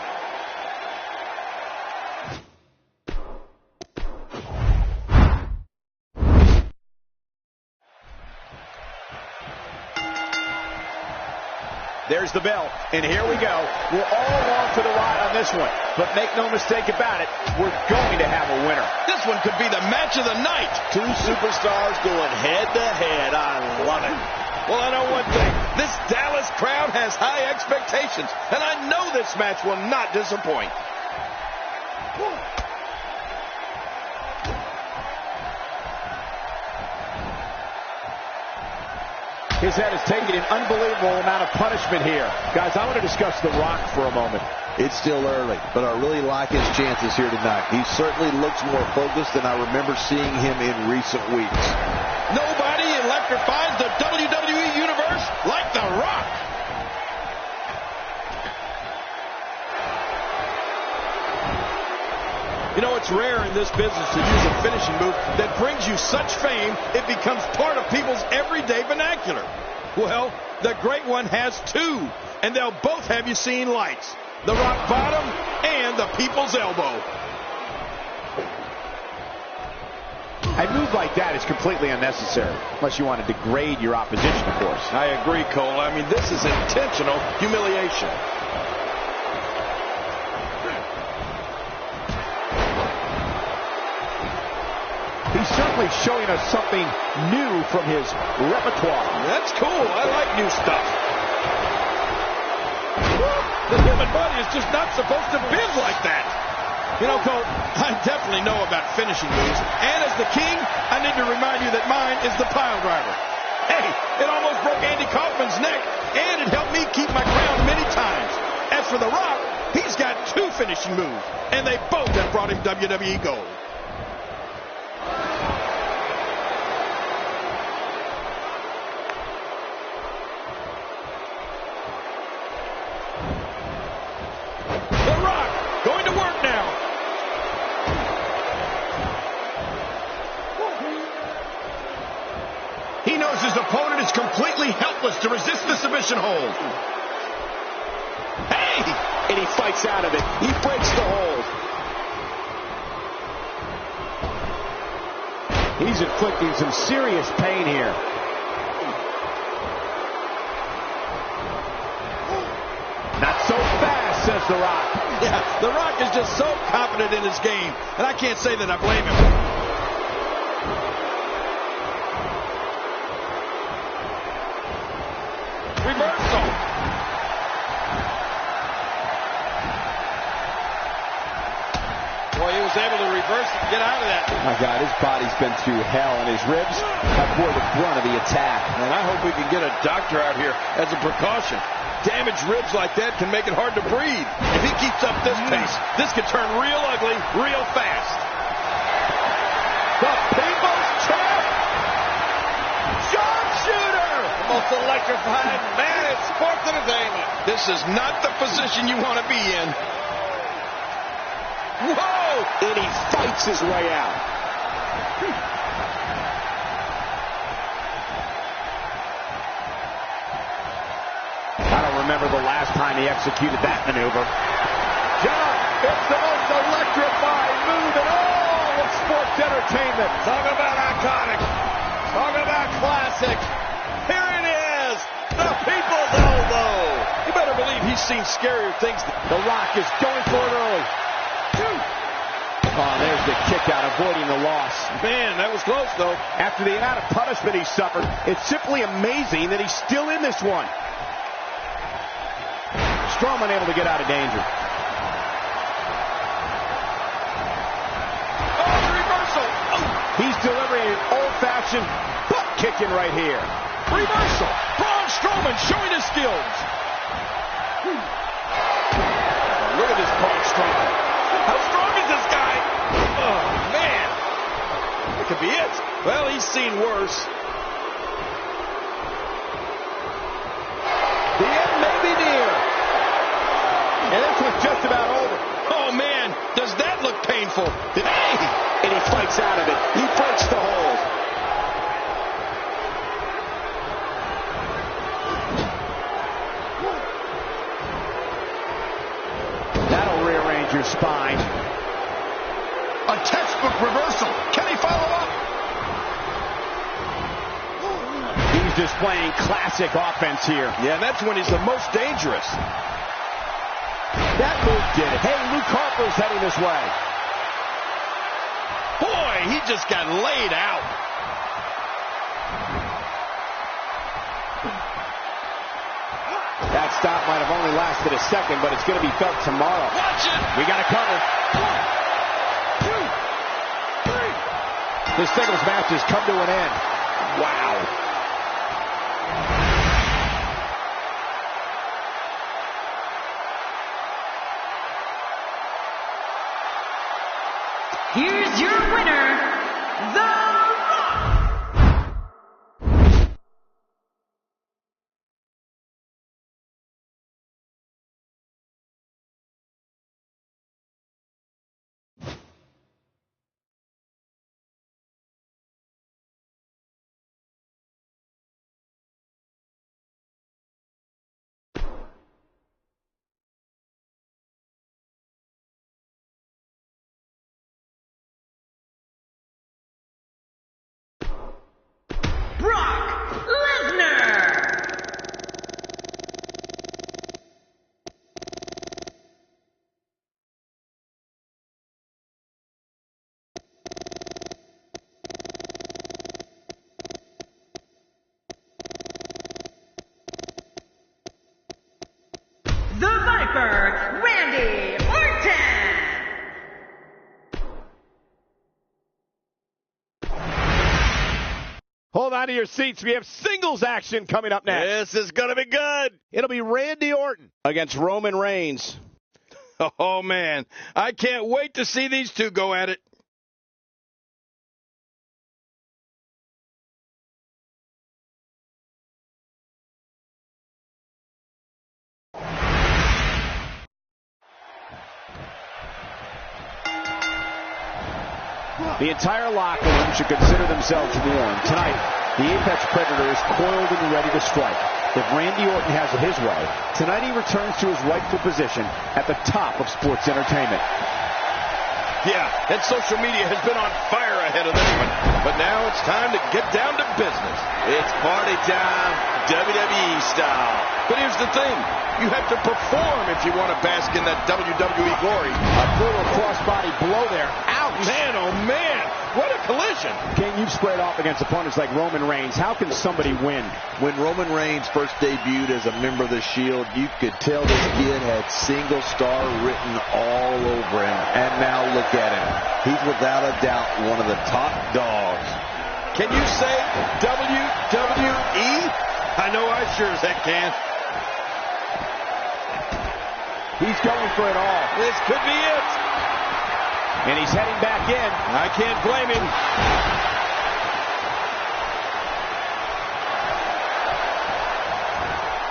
There's the bell, and here we go. We're all along for the ride on this one, but make no mistake about it, we're going to have a winner. This one could be the match of the night. Two superstars going head-to-head. I love it. Well, I know one thing. This Dallas crowd has high expectations, and I know this match will not disappoint. His head is taking an unbelievable amount of punishment here. Guys, I want to discuss The Rock for a moment. It's still early, but I really like his chances here tonight. He certainly looks more focused than I remember seeing him in recent weeks. Nobody electrifies the WWE Universe like The Rock. You know, it's rare in this business to use a finishing move that brings you such fame it becomes part of people's everyday vernacular. Well, the great one has two, and they'll both have you seeing lights. The rock bottom and the people's elbow. A move like that is completely unnecessary, unless you want to degrade your opposition, of course. I agree, Cole. I mean, this is intentional humiliation. He's certainly showing us something new from his repertoire. That's cool. I like new stuff. The human body is just not supposed to bend like that. You know, Cole, I definitely know about finishing moves. And as the king, I need to remind you that mine is the pile driver. Hey, it almost broke Andy Kaufman's neck, and it helped me keep my ground many times. As for The Rock, he's got two finishing moves, and they both have brought him WWE gold. His opponent is completely helpless to resist the submission hold. Hey! And he fights out of it. He breaks the hold. He's inflicting some serious pain here. Not so fast, says The Rock. Yeah, The Rock is just so confident in his game, and I can't say that I blame him. Reversal. Boy, he was able to reverse and get out of that. My God, his body's been through hell, and his ribs have bore the brunt of the attack. And I hope we can get a doctor out here as a precaution. Damaged ribs like that can make it hard to breathe. If he keeps up this pace, this could turn real ugly real fast. The People's Champ, sharpshooter! The most electrifying man in sports entertainment. This is not the position you want to be in. Whoa! And he fights his way out. I don't remember the last time he executed that maneuver. John, it's the most electrifying move in all of sports entertainment. Talk about iconic. Talk about classic. Here it is. The People's Elbow. You better believe he's seen scarier things. The Rock is going for it early. Oh, there's the kick out, avoiding the loss. Man, that was close, though. After the amount of punishment he suffered, it's simply amazing that he's still in this one. Strowman able to get out of danger. Oh, the reversal. Oh. He's delivering an old-fashioned butt kicking right here. Reversal. Braun Strowman showing his skills. Look at this Braun Strowman. How strong is this guy? Oh, man. That could be it. Well, he's seen worse. The end may be near. And this was just about over. Oh, man. Does that look painful? And he fights out of it. He breaks the hold. That'll rearrange your spine. A textbook reversal. Can he follow up? He's displaying classic offense here. Yeah, that's when he's the most dangerous. That move did it. Hey, Luke Harper's heading this way. Boy, he just got laid out. That stop might have only lasted a second, but it's going to be felt tomorrow. Watch it. We got to cover. 1, 2, 3. This singles match has come to an end. Wow. Here's your winner, The Rock. Brock Lesnar. The Viper, Randy Orton. Hold on to your seats. We have singles action coming up next. This is going to be good. It'll be Randy Orton against Roman Reigns. Oh, man. I can't wait to see these two go at it. The entire locker room should consider themselves warned. Tonight, the Apex Predator is coiled and ready to strike. If Randy Orton has it his way, tonight he returns to his rightful position at the top of sports entertainment. Yeah, and social media has been on fire ahead of this one. But now it's time to get down to business. It's party time. WWE style. But here's the thing. You have to perform if you want to bask in that WWE glory. A brutal crossbody blow there. Ouch! Man, oh man, what a collision. King, you've squared off against opponents like Roman Reigns. How can somebody win? When Roman Reigns first debuted as a member of the Shield, you could tell this kid had single star written all over him. And now look at him. He's without a doubt one of the top dogs. Can you say WWE? I know I sure as heck can. He's going for it all. This could be it. And he's heading back in. I can't blame him.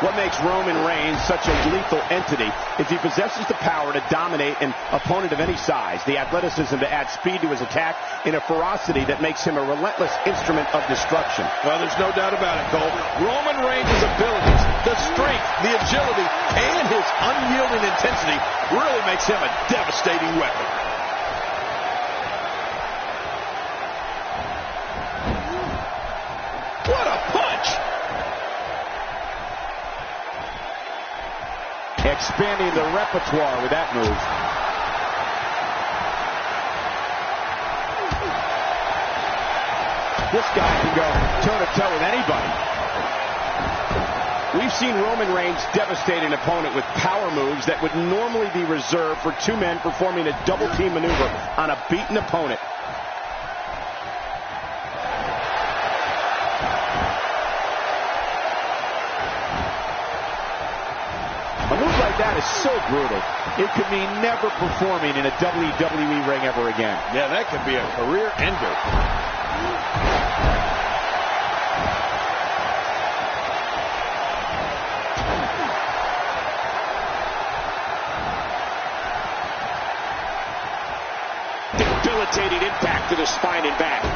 What makes Roman Reigns such a lethal entity is he possesses the power to dominate an opponent of any size, the athleticism to add speed to his attack, and a ferocity that makes him a relentless instrument of destruction. Well, there's no doubt about it, Cole. Roman Reigns' abilities, the strength, the agility, and his unyielding intensity really makes him a devastating weapon. What a punch! Expanding the repertoire with that move. This guy can go toe-to-toe with anybody. We've seen Roman Reigns devastate an opponent with power moves that would normally be reserved for two men performing a double-team maneuver on a beaten opponent. A move like that is so brutal, it could mean never performing in a WWE ring ever again. Yeah, that could be a career ender. Debilitating impact to the spine and back.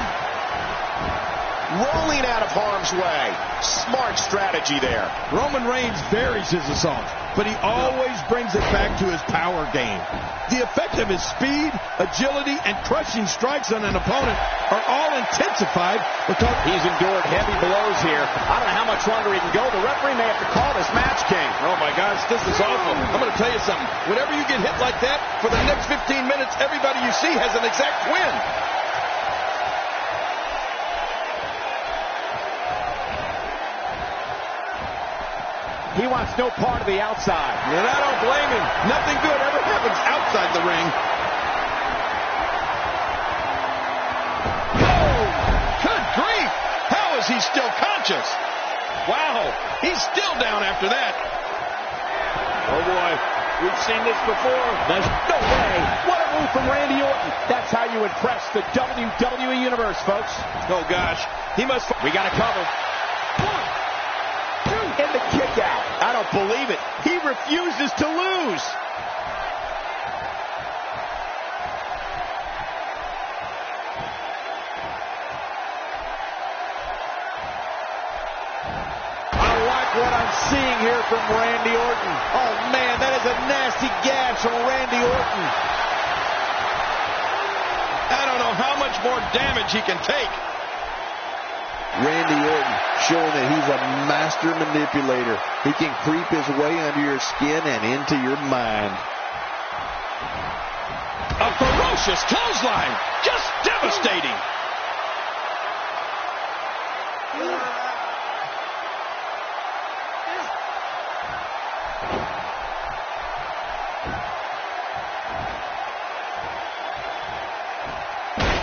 Rolling out of harm's way. Smart strategy there. Roman Reigns varies his assault, but he always brings it back to his power game. The effect of his speed, agility, and crushing strikes on an opponent are all intensified because he's endured heavy blows here. I don't know how much longer he can go. The referee may have to call this match, King. Oh my gosh, this is awful. I'm going to tell you something. Whenever you get hit like that, for the next 15 minutes, everybody you see has an exact win. He wants no part of the outside. And I don't blame him. Nothing good ever happens outside the ring. Oh, good grief. How is he still conscious? Wow, he's still down after that. Oh, boy. We've seen this before. There's no way. What a move from Randy Orton. That's how you impress the WWE Universe, folks. Oh, gosh. He must... We got to cover. And the kick out. I don't believe it. He refuses to lose. I like what I'm seeing here from Randy Orton. Oh, man, that is a nasty gash from Randy Orton. I don't know how much more damage he can take. Randy Orton showing that he's a master manipulator. He can creep his way under your skin and into your mind. A ferocious clothesline. Just devastating.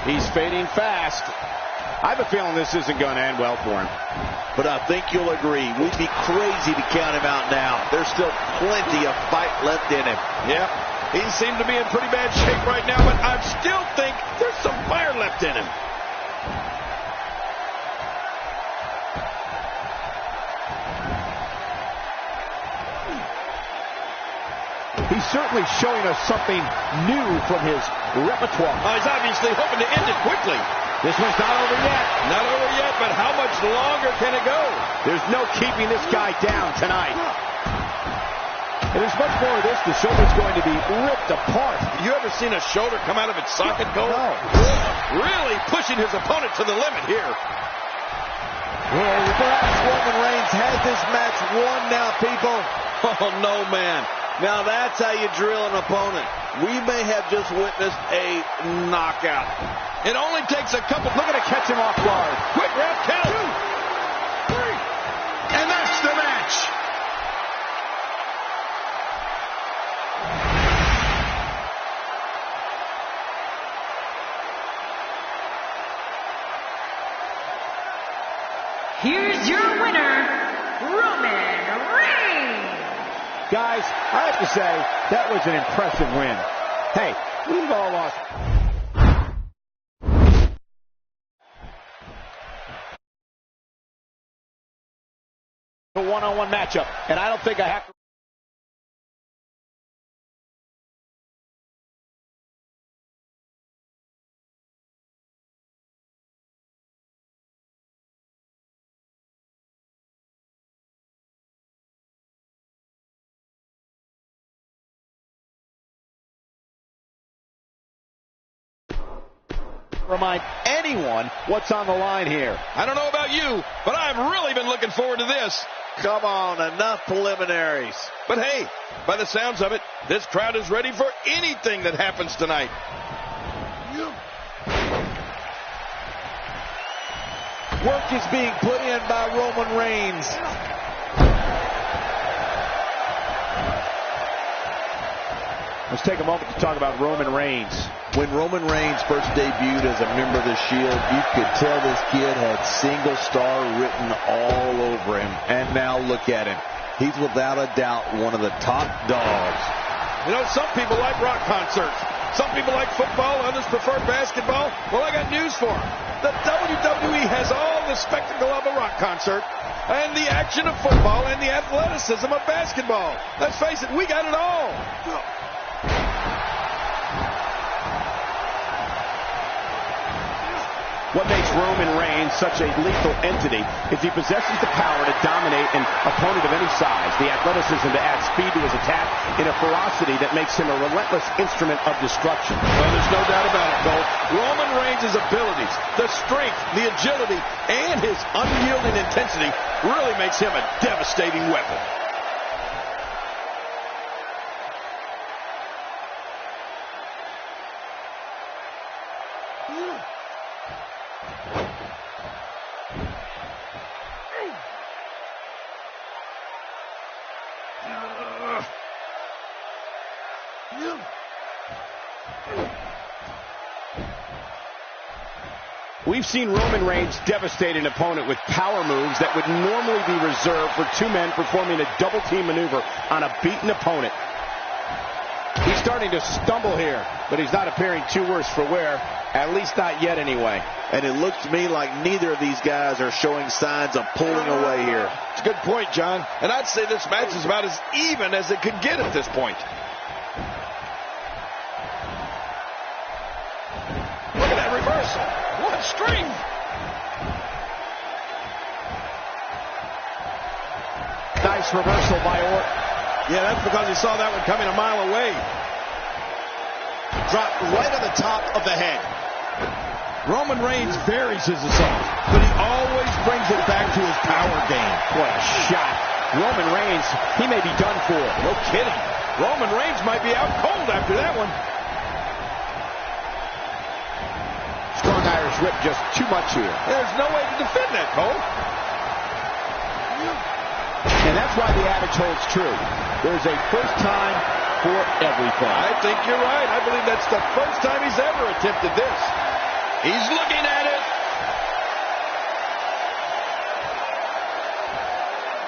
He's fading fast. I have a feeling this isn't going to end well for him. But I think you'll agree, we'd be crazy to count him out now. There's still plenty of fight left in him. Yeah, he seems to be in pretty bad shape right now, but I still think there's some fire left in him. He's certainly showing us something new from his repertoire. He's obviously hoping to end it quickly. This one's not over yet. Not over yet, but how much longer can it go? There's no keeping this guy down tonight. And there's much more of this. The shoulder's going to be ripped apart. You ever seen a shoulder come out of its socket, Cole? No. Really pushing his opponent to the limit here. Well, perhaps Roman Reigns has this match won now, people. Oh, no, man. Now that's how you drill an opponent. We may have just witnessed a knockout. It only takes a couple. Look at it, catch him off guard. Quick ref count. 2, 3. And that's the match. Here's your winner, Roman Reigns. Guys, I have to say, that was an impressive win. Hey, we've all lost. A one-on-one matchup, and I don't think I have to. Remind anyone what's on the line here. I don't know about you, but I've really been looking forward to this. Come on, enough preliminaries. But hey, by the sounds of it, this crowd is ready for anything that happens tonight. Work is being put in by Roman Reigns. Let's take a moment to talk about Roman Reigns. When Roman Reigns first debuted as a member of the Shield, you could tell this kid had single star written all over him. And now look at him. He's without a doubt one of the top dogs. You know, some people like rock concerts. Some people like football. Others prefer basketball. Well, I got news for them. The WWE has all the spectacle of a rock concert and the action of football and the athleticism of basketball. Let's face it, we got it all. What makes Roman Reigns such a lethal entity is he possesses the power to dominate an opponent of any size, the athleticism to add speed to his attack, and a ferocity that makes him a relentless instrument of destruction. Well, there's no doubt about it, Cole. Roman Reigns' abilities, the strength, the agility, and his unyielding intensity really makes him a devastating weapon. We've seen Roman Reigns devastate an opponent with power moves that would normally be reserved for two men performing a double team maneuver on a beaten opponent. He's starting to stumble here, but he's not appearing too worse for wear, at least not yet anyway. And it looks to me like neither of these guys are showing signs of pulling away here. It's a good point, John. And I'd say this match is about as even as it could get at this point. Look at that reversal. What strength! Nice reversal by Orton. Yeah, that's because he saw that one coming a mile away. Dropped right on the top of the head. Roman Reigns varies his assault, but he always brings it back to his power game. What a shot. Roman Reigns, he may be done for. No kidding. Roman Reigns might be out cold after that one. Strong Irish whip, just too much here. There's no way to defend that, Cole. And that's why the adage holds true. There's a first time for everything. I think you're right. I believe that's the first time he's ever attempted this. He's looking at it.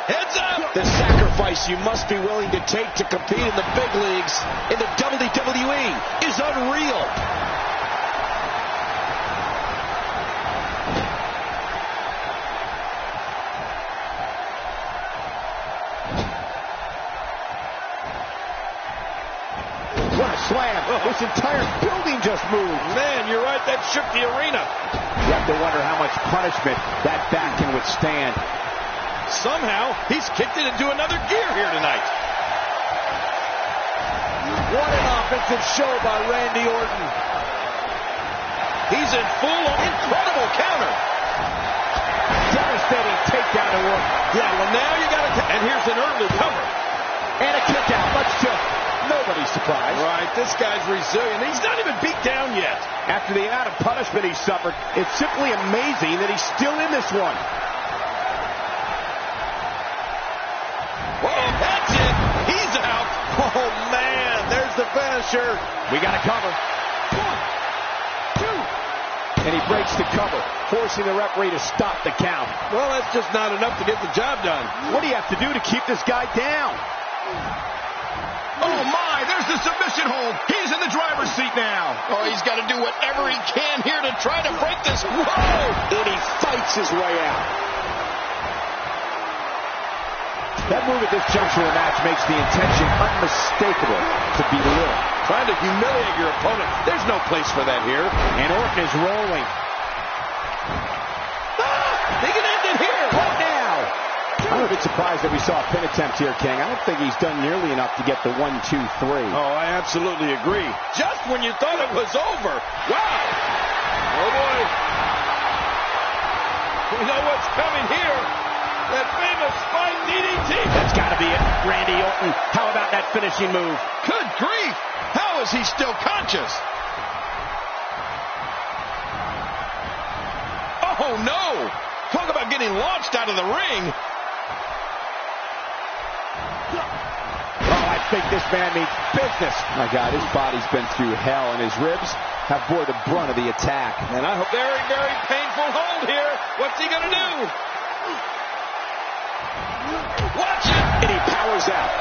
Heads up. The sacrifice you must be willing to take to compete in the big leagues in the WWE is unreal. What a slam. This entire building just moved. Man, you're right. That shook the arena. You have to wonder how much punishment that back can withstand. Somehow, he's kicked it into another gear here tonight. What an offensive show by Randy Orton. He's in full incredible counter. Devastating takedown to work. Yeah, well, now you got to... And here's an early cover. And a kick out, much to nobody's surprise. Right, this guy's resilient. He's not even beat down yet. After the amount of punishment he suffered, it's simply amazing that he's still in this one. Whoa, that's it. He's out. Oh, man, there's the finisher. We got to cover. 1, 2. And he breaks the cover, forcing the referee to stop the count. Well, that's just not enough to get the job done. What do you have to do to keep this guy down? Oh, my, there's the submission hold. He's in the driver's seat now. Oh, he's got to do whatever he can here to try to break this. Whoa! And he fights his way out. That move at this juncture of the match makes the intention unmistakable to belittle. Trying to humiliate your opponent. There's no place for that here. And Orton is rolling. They can end it here. What now? I'm a bit surprised that we saw a pin attempt here, King. I don't think he's done nearly enough to get the 1, 2, 3. Oh, I absolutely agree. Just when you thought it was over. Wow. Oh, boy. We know what's coming here. That famous spine DDT. That's got to be it. Randy Orton. How about that finishing move? Good grief. How is he still conscious? Oh, no. Talk about getting launched out of the ring. Oh, I think this man means business. My God, his body's been through hell, and his ribs have bore the brunt of the attack. And I hope very, very painful hold here. What's he going to do? Watch it. And he powers out.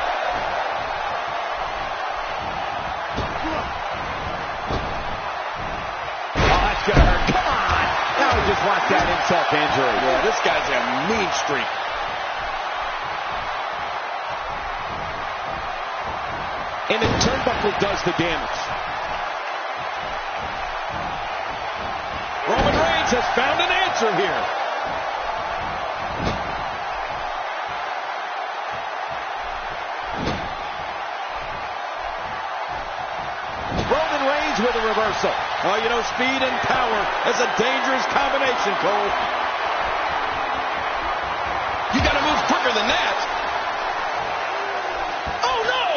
Oh, that's going to hurt. Come on. Now he just wants that insult to injury. Yeah, this guy's a mean streak. And the turnbuckle does the damage. Roman Reigns has found an answer here. Roman Reigns with a reversal. Oh, you know, speed and power is a dangerous combination, Cole. You got to move quicker than that. Oh, no!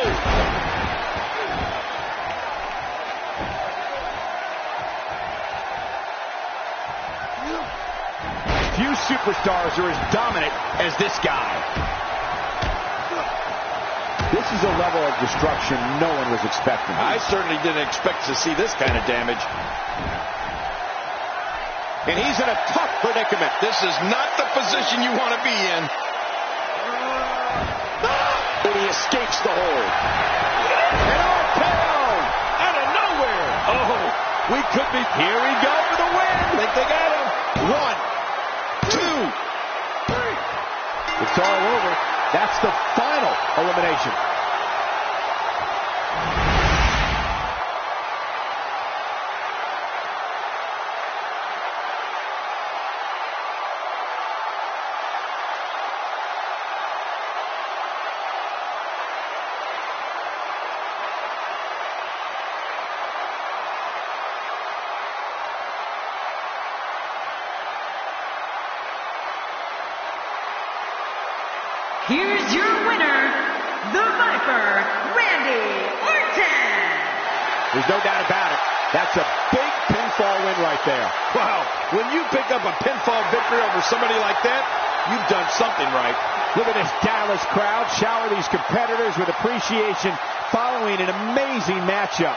Few superstars are as dominant as this guy. This is a level of destruction no one was expecting. I certainly didn't expect to see this kind of damage. And he's in a tough predicament. This is not the position you want to be in. And he escapes the hold. And RKO out of nowhere. Oh, we could be. Here we go for the win. I think they got him. 1, 2, 3. It's all over. That's the final elimination. Here's your winner, the Viper, Randy Orton. There's no doubt about it. That's a big pinfall win right there. Wow, when you pick up a pinfall victory over somebody like that, you've done something right. Look at this Dallas crowd shower these competitors with appreciation following an amazing matchup.